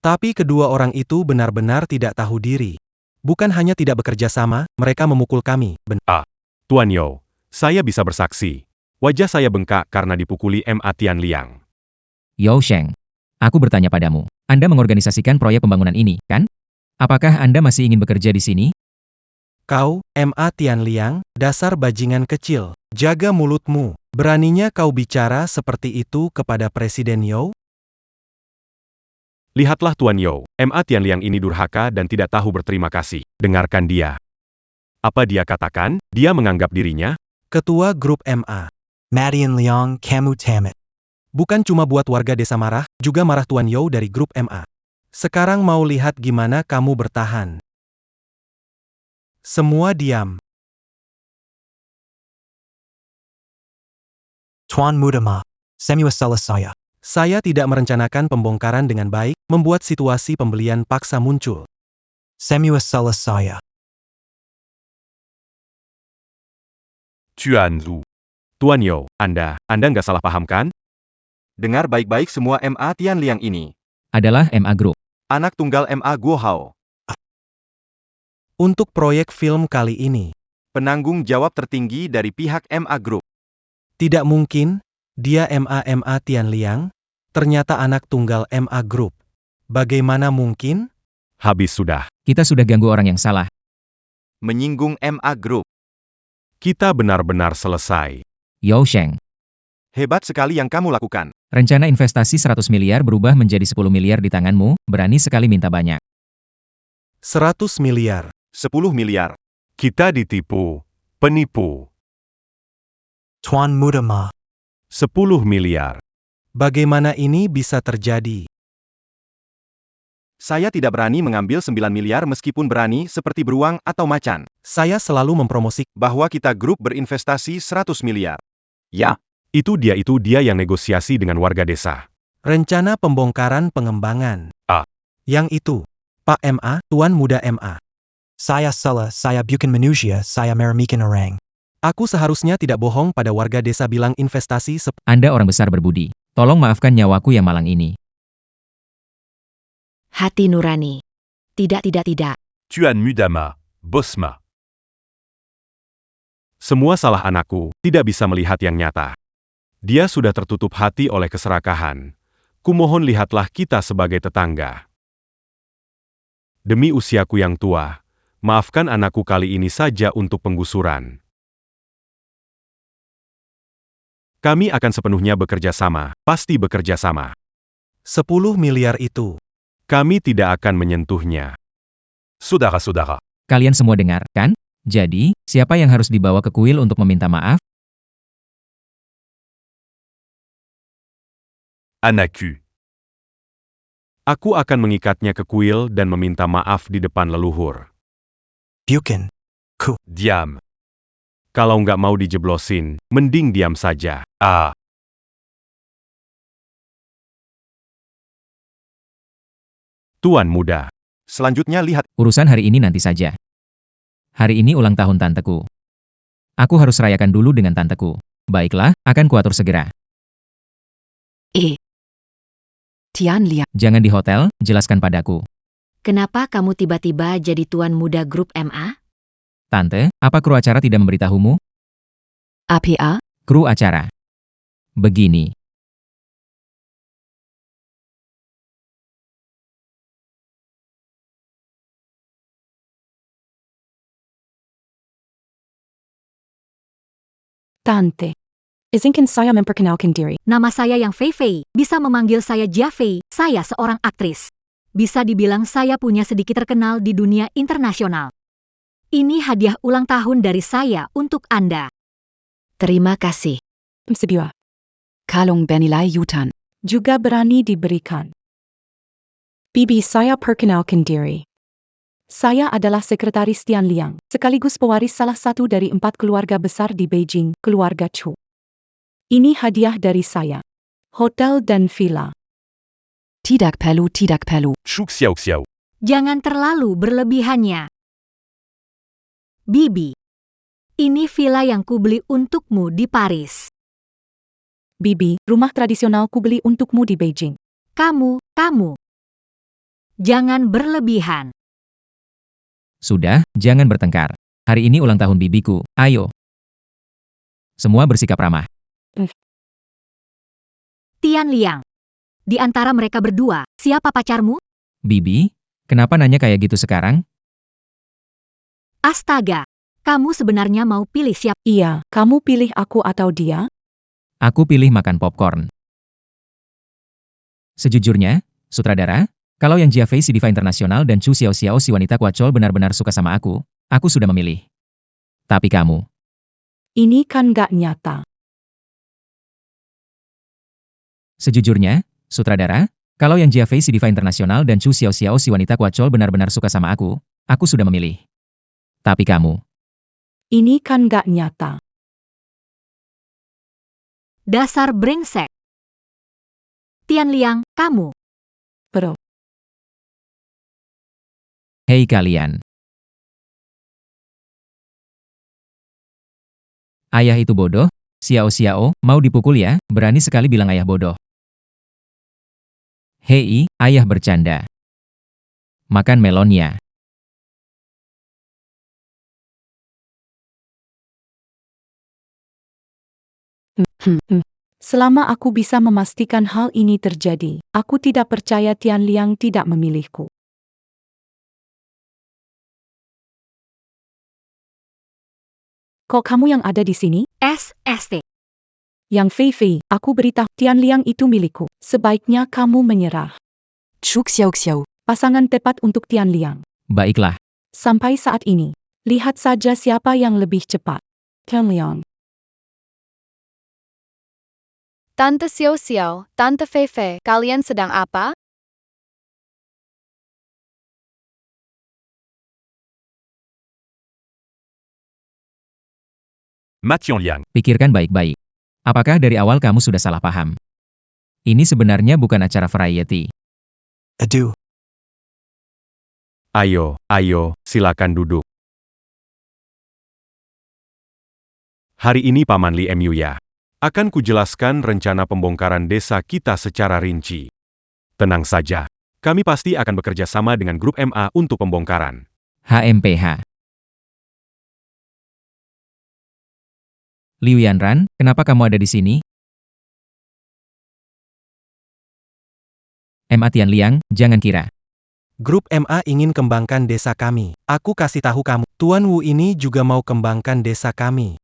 Tapi kedua orang itu benar-benar tidak tahu diri. Bukan hanya tidak bekerja sama, mereka memukul kami. Tuan Yo, saya bisa bersaksi. Wajah saya bengkak karena dipukuli Ma Tianliang. Yao Sheng. Aku bertanya padamu, Anda mengorganisasikan proyek pembangunan ini, kan? Apakah Anda masih ingin bekerja di sini? Kau, MA Tianliang, dasar bajingan kecil. Jaga mulutmu. Beraninya kau bicara seperti itu kepada Presiden You? Lihatlah Tuan You, MA Tianliang ini durhaka dan tidak tahu berterima kasih. Dengarkan dia. Apa dia katakan? Dia menganggap dirinya Ketua Grup MA. Madian Liang Kamu Tamat. Bukan cuma buat warga desa marah, juga marah Tuan You dari Grup MA. Sekarang mau lihat gimana kamu bertahan. Semua diam. Tuan Muda Ma, salah saya. Saya tidak merencanakan pembongkaran dengan baik, membuat situasi pembelian paksa muncul. Salah saya. Tuan Zhu. Tuan You, Anda nggak salah paham kan? Dengar baik-baik semua MA Tianliang ini. Adalah MA Group. Anak tunggal MA Guo Hao. Untuk proyek film kali ini, Penanggung jawab tertinggi dari pihak MA Group. tidak mungkin, dia MA Tianliang, ternyata anak tunggal MA Group. Bagaimana mungkin? Habis sudah. Kita sudah ganggu orang yang salah. Menyinggung MA Group. Kita benar-benar selesai. Yao Sheng. Hebat sekali yang kamu lakukan. Rencana investasi 100 miliar berubah menjadi 10 miliar di tanganmu, berani sekali minta banyak. 100 miliar. 10 miliar. Kita ditipu. Penipu. Tuan Muda Ma. 10 miliar. Bagaimana ini bisa terjadi? Saya tidak berani mengambil 9 miliar meskipun berani seperti beruang atau macan. Saya selalu mempromosikan Bahwa kita grup berinvestasi 100 miliar. Ya, Itu dia yang negosiasi dengan warga desa. rencana pembongkaran pengembangan. Yang itu, Pak MA, Tuan Muda MA. Saya salah, saya bukan manusia, saya meremehkan orang. Aku seharusnya tidak bohong pada warga desa bilang investasi Anda orang besar berbudi. Tolong maafkan nyawaku yang malang ini. Hati nurani. Tidak. Tuan Mudama, Bosma. Semua salah anakku, tidak bisa melihat yang nyata. Dia sudah tertutup hati oleh keserakahan. Kumohon lihatlah kita sebagai tetangga. Demi usiaku yang tua, maafkan anakku kali ini saja untuk penggusuran. Kami akan sepenuhnya bekerja sama, pasti bekerja sama. 10 miliar itu. Kami tidak akan menyentuhnya. Saudara-saudara. Kalian semua dengar, kan? Jadi, siapa yang harus dibawa ke kuil untuk meminta maaf? Anaku. Aku akan mengikatnya ke kuil dan meminta maaf di depan leluhur. Bukan. Diam. Kalau nggak mau dijeblosin, mending diam saja. Tuan Muda. Selanjutnya lihat. Urusan hari ini nanti saja. Hari ini ulang tahun tanteku. Aku harus rayakan dulu dengan tanteku. Baiklah, akan kuatur segera. Tianliang. Jangan di hotel, jelaskan padaku. Kenapa kamu tiba-tiba jadi Tuan Muda Grup MA? Tante, apa kru acara tidak memberitahumu? APA. Kru acara. Begini. Tante. Izinkan saya memperkenalkan diri. Nama saya yang Fei Fei, bisa memanggil saya Jia Fei, saya seorang aktris. Bisa dibilang saya punya sedikit terkenal di dunia internasional. Ini hadiah ulang tahun dari saya untuk Anda. Terima kasih. Sebuah. Kalung bernilai jutaan. Juga berani diberikan. Bibi, saya perkenalkan diri. Saya adalah Sekretaris Tianliang, sekaligus pewaris salah satu dari 4 keluarga besar di Beijing, keluarga Chu. Ini hadiah dari saya. Hotel dan villa. Tidak perlu. Chuk Xiao Xiao. Jangan terlalu berlebihannya. Bibi, ini villa yang kubeli untukmu di Paris. Bibi, rumah tradisional kubeli untukmu di Beijing. Kamu. Jangan berlebihan. Sudah, jangan bertengkar. Hari ini ulang tahun bibiku, ayo. Semua bersikap ramah. Tianliang. Di antara mereka berdua, siapa pacarmu? Bibi, Kenapa nanya kayak gitu sekarang? Astaga, kamu sebenarnya mau pilih siapa? Iya, kamu pilih aku atau dia? Aku pilih makan popcorn. Sejujurnya, sutradara, kalau yang Jia Fei si diva internasional dan Chu Xiaoxiao si wanita kuacol benar-benar suka sama aku sudah memilih. Tapi kamu, Ini kan gak nyata. sejujurnya, sutradara, kalau yang Jia Fei si diva internasional dan Chu Xiaoxiao si wanita kuacol benar-benar suka sama aku sudah memilih. Tapi kamu, Ini kan gak nyata. Dasar brengsek. Tian Liang, kamu. Bro, hei kalian. Ayah itu bodoh, Xiao, mau dipukul ya, berani sekali bilang ayah bodoh. Hei, ayah bercanda. Makan melonnya. Selama aku bisa memastikan hal ini terjadi, aku tidak percaya Tian Liang tidak memilihku. Kok kamu yang ada di sini? SST. Yang Fei Fei, aku beritahu Tian Liang itu milikku. Sebaiknya kamu menyerah. Chuk Xiao Xiao. Pasangan tepat untuk Tian Liang. Baiklah, Sampai saat ini, lihat saja siapa yang lebih cepat. Tian Liang. Tante Xiao Xiao, Tante Fei Fei, kalian sedang apa? Ma Tianliang, pikirkan baik-baik. Apakah dari awal kamu sudah salah paham? Ini sebenarnya bukan acara variety. Aduh. Ayo, silakan duduk. Hari ini Paman Li Mu ya. Akan kujelaskan rencana pembongkaran desa kita secara rinci. Tenang saja, kami pasti akan bekerja sama dengan grup MA untuk pembongkaran. HMPH. Liu Yanran, kenapa kamu ada di sini? MA Tian Liang, jangan kira. Grup MA ingin kembangkan desa kami. Aku kasih tahu kamu, Tuan Wu ini juga mau kembangkan desa kami.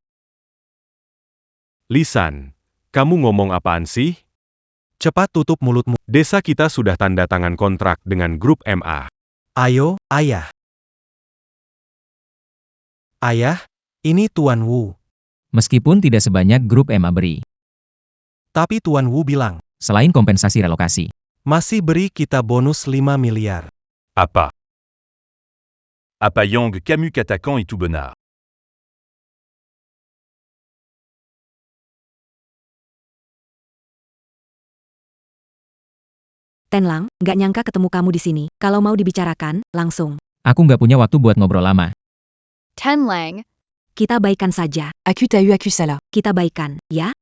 Lisan, kamu ngomong apaan sih? Cepat tutup mulutmu. Desa kita sudah tanda tangan kontrak dengan grup MA. Ayo, ayah. Ayah, ini Tuan Wu. Meskipun tidak sebanyak grup MA beri. Tapi Tuan Wu bilang, Selain kompensasi relokasi. masih beri kita bonus 5 miliar. Apa Yang, Camus Catacan et tout Benard. Tenlang, nggak nyangka ketemu kamu di sini. Kalau mau dibicarakan, langsung. Aku nggak punya waktu buat ngobrol lama. Ten Lang, Kita baikan saja. Acusala. Kita baikan, ya?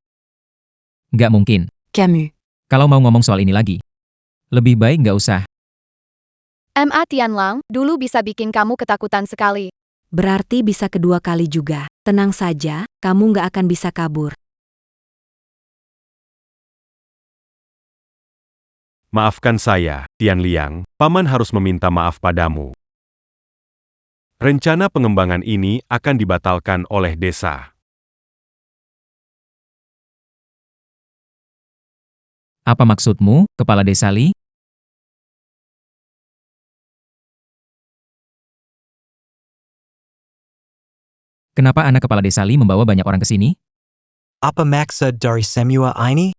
Nggak mungkin. Camus. Kalau mau ngomong soal ini lagi. Lebih baik nggak usah. MA Tian Lang, dulu bisa bikin kamu ketakutan sekali. Berarti bisa kedua kali juga. Tenang saja, kamu nggak akan bisa kabur. Maafkan saya, Tian Liang, Paman harus meminta maaf padamu. Rencana pengembangan ini akan dibatalkan oleh desa. Apa maksudmu, Kepala Desa Li? Kenapa anak Kepala Desa Li membawa banyak orang ke sini? Apa maksud dari semua ini?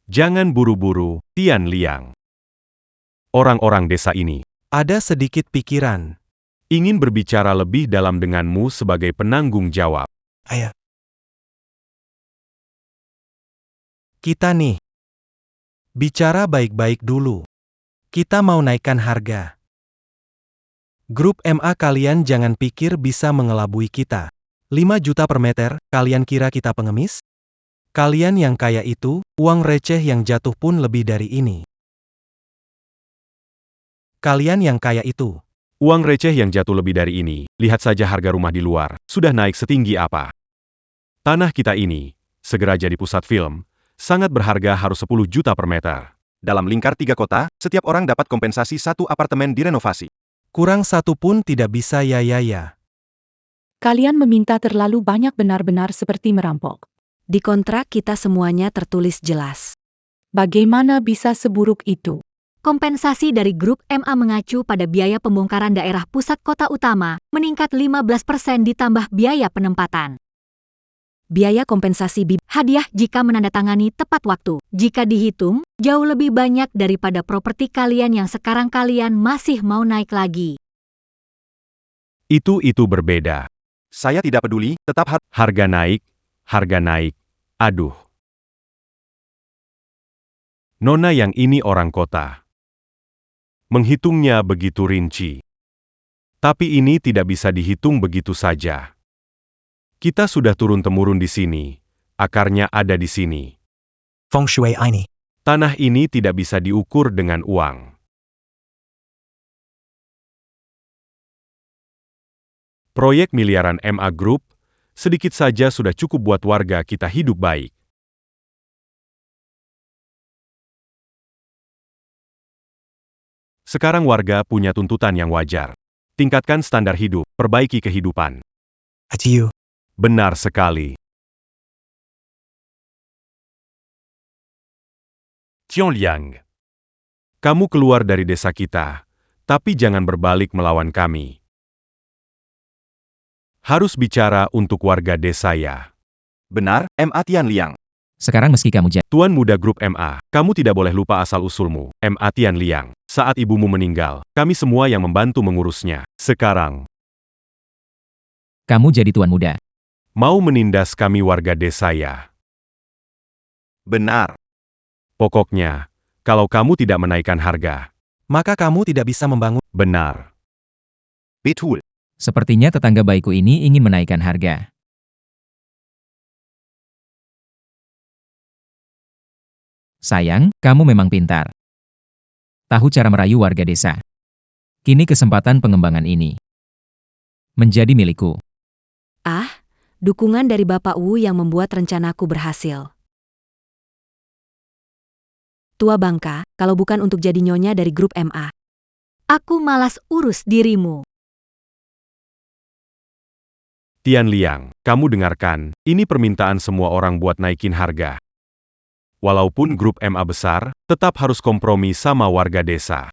Jangan buru-buru, Tian Liang. Orang-orang desa ini Ada sedikit pikiran. ingin berbicara lebih dalam denganmu sebagai penanggung jawab. Ayah. Kita nih. Bicara baik-baik dulu. Kita mau naikkan harga. Grup MA kalian jangan pikir bisa mengelabui kita. 5 juta per meter, kalian kira kita pengemis? Kalian yang kaya itu, uang receh yang jatuh pun lebih dari ini. Kalian yang kaya itu. Uang receh yang jatuh lebih dari ini, lihat saja harga rumah di luar, sudah naik setinggi apa. Tanah kita ini, segera jadi pusat film, sangat berharga harus 10 juta per meter. Dalam lingkar 3 kota, setiap orang dapat kompensasi 1 apartemen direnovasi. Kurang satu pun tidak bisa ya. Kalian meminta terlalu banyak, benar-benar seperti merampok. Di kontrak kita semuanya tertulis jelas. Bagaimana bisa seburuk itu? Kompensasi dari grup MA mengacu pada biaya pembongkaran daerah pusat kota utama, meningkat 15% ditambah biaya penempatan. Biaya kompensasi Hadiah jika menandatangani tepat waktu. Jika dihitung, jauh lebih banyak daripada properti kalian yang sekarang kalian masih mau naik lagi. Itu berbeda. Saya tidak peduli, tetap Harga naik. Aduh. Nona yang ini orang kota. Menghitungnya begitu rinci. Tapi ini tidak bisa dihitung begitu saja. Kita sudah turun-temurun di sini. Akarnya ada di sini. Feng Shui ini. Tanah ini tidak bisa diukur dengan uang. Proyek miliaran MA Group, sedikit saja sudah cukup buat warga kita hidup baik. Sekarang warga punya tuntutan yang wajar. Tingkatkan standar hidup, perbaiki kehidupan. Atiu. Benar sekali. Tianliang. Kamu keluar dari desa kita, tapi jangan berbalik melawan kami. Harus bicara untuk warga desa ya. Benar, MA Tianliang. Sekarang meski kamu jadi Tuan muda grup MA, kamu tidak boleh lupa asal-usulmu, MA Tianliang. Saat ibumu meninggal, kami semua yang membantu mengurusnya. Sekarang, kamu jadi tuan muda. mau menindas kami warga desa ya. Benar. Pokoknya, kalau kamu tidak menaikkan harga, Maka kamu tidak bisa membangun. benar. Betul. Sepertinya tetangga baikku ini ingin menaikkan harga. Sayang, kamu memang pintar. Tahu cara merayu warga desa. Kini kesempatan pengembangan ini menjadi milikku. Dukungan dari Bapak Wu yang membuat rencanaku berhasil. Tua bangka, kalau bukan untuk jadi nyonya dari grup MA. Aku malas urus dirimu. Tianliang, kamu dengarkan, ini permintaan semua orang buat naikin harga. Walaupun grup MA besar, tetap harus kompromi sama warga desa.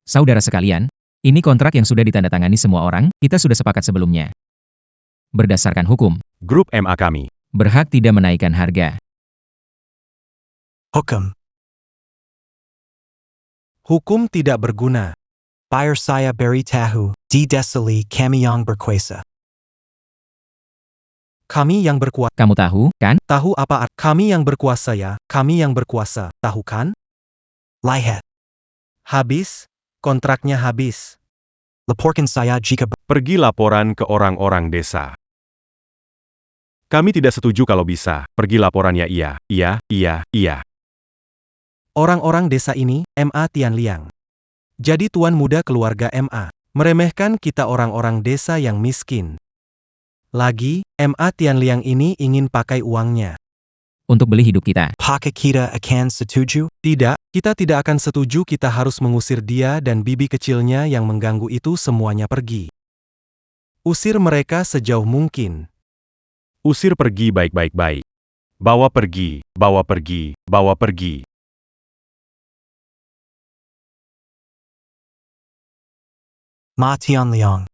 Saudara sekalian, ini kontrak yang sudah ditandatangani semua orang, kita sudah sepakat sebelumnya. Berdasarkan hukum, Grup MA kami berhak tidak menaikkan harga. Hukum tidak berguna. Bayar saya beri tahu, di desali kami yang berkuasa. Kami yang berkuasa. Kamu tahu, kan? Tahu apa kami yang berkuasa ya? Kami yang berkuasa, tahu kan? Lihat. Habis, kontraknya habis. Laporkan saya jika pergi laporan ke orang-orang desa. Kami tidak setuju kalau bisa, pergi laporan ya iya. orang-orang desa ini, MA Tianliang. Jadi tuan muda keluarga MA, meremehkan kita orang-orang desa yang miskin. Lagi, MA Tianliang ini ingin pakai uangnya. Untuk beli hidup kita. Apakah kita akan setuju? Tidak, kita tidak akan setuju. Kita harus mengusir dia dan bibi kecilnya yang mengganggu itu semuanya pergi. Usir mereka sejauh mungkin. Usir pergi baik-baik. Bawa pergi, bawa pergi, bawa pergi. Ma Tianliang.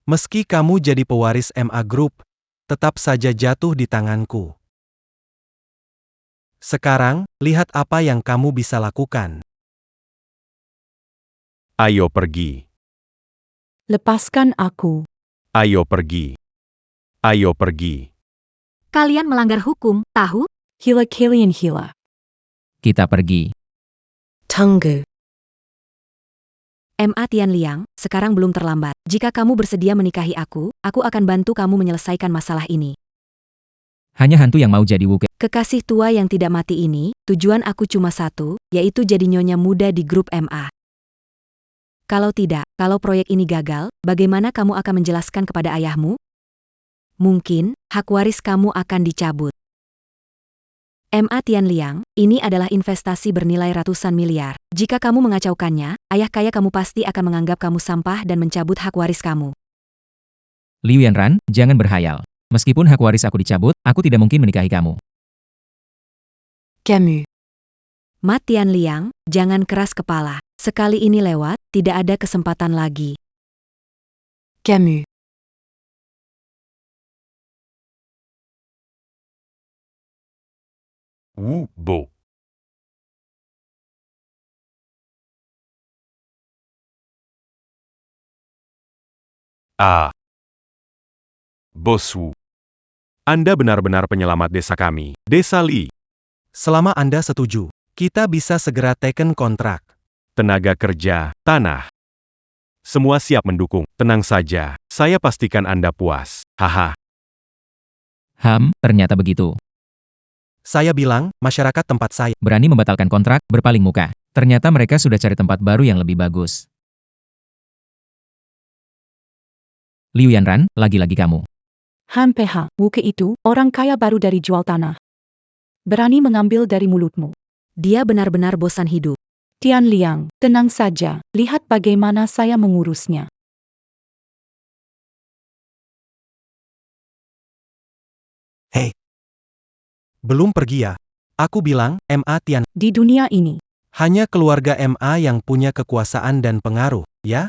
Meski kamu jadi pewaris MA Group, tetap saja jatuh di tanganku. Sekarang, lihat apa yang kamu bisa lakukan. Ayo pergi. Lepaskan aku. Ayo pergi. Ayo pergi. Kalian melanggar hukum, tahu? Hila kalian hila. Kita pergi. Tunggu. MA Tianliang, sekarang belum terlambat. Jika kamu bersedia menikahi aku akan bantu kamu menyelesaikan masalah ini. Hanya hantu yang mau jadi wuke. Kekasih tua yang tidak mati ini, tujuan aku cuma satu, yaitu jadi nyonya muda di grup MA. Kalau tidak, kalau proyek ini gagal, bagaimana kamu akan menjelaskan kepada ayahmu? mungkin hak waris kamu akan dicabut. MA Tianliang, ini adalah investasi bernilai ratusan miliar. Jika kamu mengacaukannya, ayah kaya kamu pasti akan menganggap kamu sampah dan mencabut hak waris kamu. Liu Yanran, jangan berhayal. Meskipun hak waris aku dicabut, aku tidak mungkin menikahi kamu. Camus. Ma Tianliang, jangan keras kepala. Sekali ini lewat, tidak ada kesempatan lagi. Camus. Wu Bo. Ah. Bos Wu. Anda benar-benar penyelamat desa kami, Desa Li. Selama Anda setuju, kita bisa segera teken kontrak. Tenaga kerja, tanah. Semua siap mendukung. Tenang saja, saya pastikan Anda puas. Haha. Ternyata begitu. Saya bilang, masyarakat tempat saya. Berani membatalkan kontrak, berpaling muka. Ternyata mereka sudah cari tempat baru yang lebih bagus. Liu Yanran, lagi-lagi kamu. PH, Wuke itu, orang kaya baru dari jual tanah. Berani mengambil dari mulutmu. Dia benar-benar bosan hidup. Tianliang, tenang saja, lihat bagaimana saya mengurusnya. Hei. Belum pergi ya? Aku bilang, MA Tian. Di dunia ini, Hanya keluarga MA yang punya kekuasaan dan pengaruh, ya?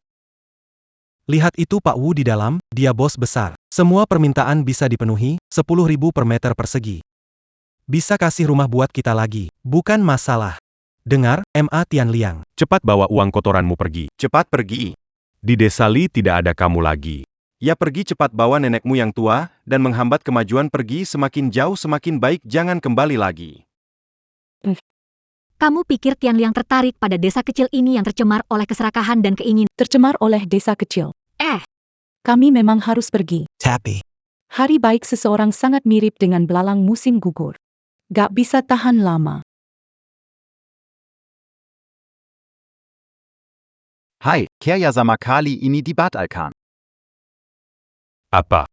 Lihat itu Pak Wu di dalam, dia bos besar. Semua permintaan bisa dipenuhi, 10.000 per meter persegi. Bisa kasih rumah buat kita lagi, bukan masalah. Dengar, MA Tianliang. Cepat bawa uang kotoranmu pergi. Cepat pergi. Di Desa Li tidak ada kamu lagi. Ya pergi cepat bawa nenekmu yang tua, dan menghambat kemajuan pergi semakin jauh semakin baik jangan kembali lagi. Kamu pikir Tianliang tertarik pada desa kecil ini yang tercemar oleh keserakahan dan keinginan? tercemar oleh desa kecil. Kami memang harus pergi. Tapi, Hari baik seseorang sangat mirip dengan belalang musim gugur. Gak bisa tahan lama. Hai, Kerja sama kali ini dibatalkan. Apa?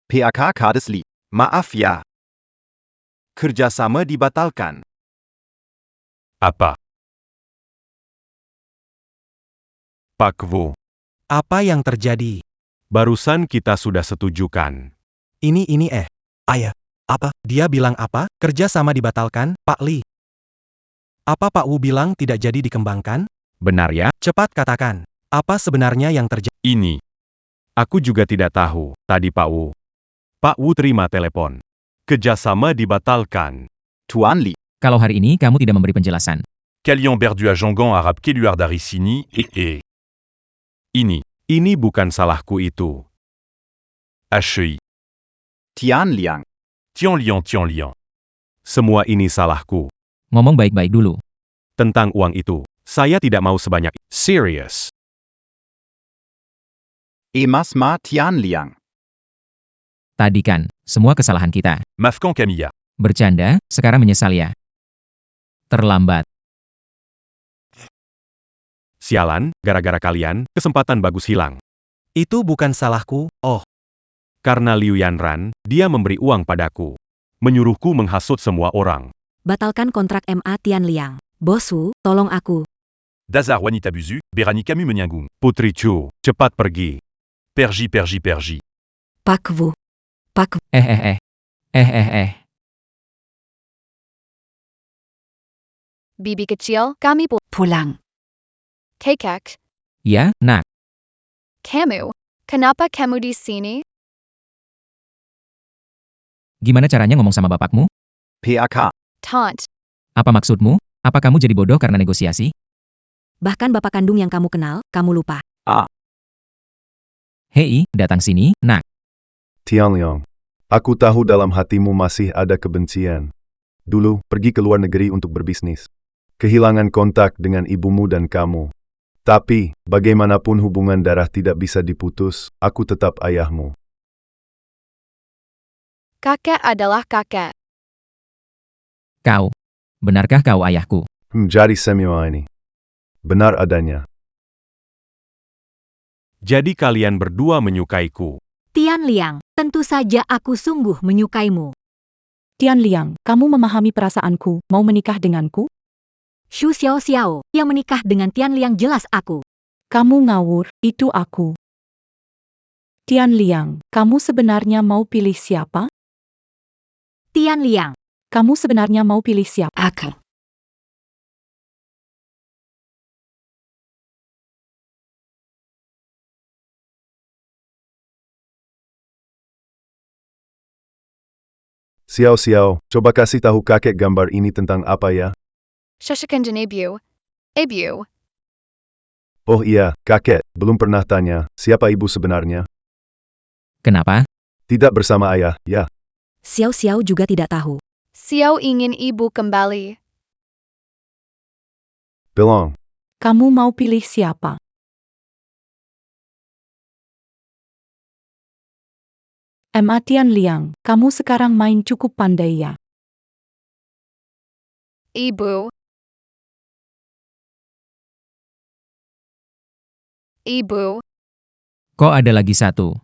PAK Kades Li. Maaf ya. Kerjasama dibatalkan. Apa? Pak Wu. apa yang terjadi? Barusan kita sudah setujukan. Ini Ayah. Apa? Dia bilang apa? Kerja sama dibatalkan, Pak Li. Apa Pak Wu bilang tidak jadi dikembangkan? Benar ya? Cepat katakan. Apa sebenarnya yang terjadi? Ini. Aku juga tidak tahu, tadi Pak Wu. Pak Wu terima telepon. Kerjasama dibatalkan. Tuan Li. Kalau hari ini kamu tidak memberi penjelasan. Kalian berdua Jongan Arab Keluar dari sini, Ini bukan salahku itu. HI. Tianliang. Tianliang. Semua ini salahku. Ngomong baik-baik dulu. Tentang uang itu, saya tidak mau sebanyak. Serious. Emas Ma Tianliang. Tadi kan, semua kesalahan kita. Mafkan Camilla. Bercanda, sekarang menyesal ya. Terlambat. Sialan, gara-gara kalian, kesempatan bagus hilang. Itu bukan salahku, Karena Liu Yanran, dia memberi uang padaku. Menyuruhku menghasut semua orang. Batalkan kontrak MA Tianliang. Bos Wu, tolong aku. Dazar Wanita Buzu, Berani Camus Menyanggung. Putri Chu, cepat pergi. Pergi. Pak Wu. Bibi kecil, kami Pulang. Kekek. Ya, nak. Kamu. Kenapa kamu di sini? Gimana caranya ngomong sama bapakmu? PAK. Taunt. Apa maksudmu? Apa kamu jadi bodoh karena negosiasi? Bahkan bapak kandung yang kamu kenal, kamu lupa. Hei, datang sini, nak. Tianliang, aku tahu dalam hatimu masih ada kebencian. Dulu, pergi ke luar negeri untuk berbisnis. Kehilangan kontak dengan ibumu dan kamu. Tapi, bagaimanapun hubungan darah tidak bisa diputus, aku tetap ayahmu. Kakek adalah kakek. Kau. Benarkah kau ayahku? Jadi semua ini benar adanya. Jadi kalian berdua menyukaiku. Tian Liang, tentu saja aku sungguh menyukaimu. Tian Liang, kamu memahami perasaanku, mau menikah denganku? Shu Xiao Xiao, yang menikah dengan Tian Liang jelas aku. Kamu ngawur, itu aku. Tian Liang, kamu sebenarnya mau pilih siapa? Tian Liang, Kamu sebenarnya mau pilih siapa? Aku. Xiao Xiao, coba kasih tahu kakek gambar ini tentang apa ya? Shashakanjan Abu. Abu. Oh iya, kakek, belum pernah tanya, siapa ibu sebenarnya? Kenapa? Tidak bersama ayah, ya. Xiao Xiao juga tidak tahu. Xiao ingin ibu kembali. Belong. Kamu mau pilih siapa? Ma Tian Liang, kamu sekarang main cukup pandai ya. Ibu. Ibu. Kok ada lagi satu?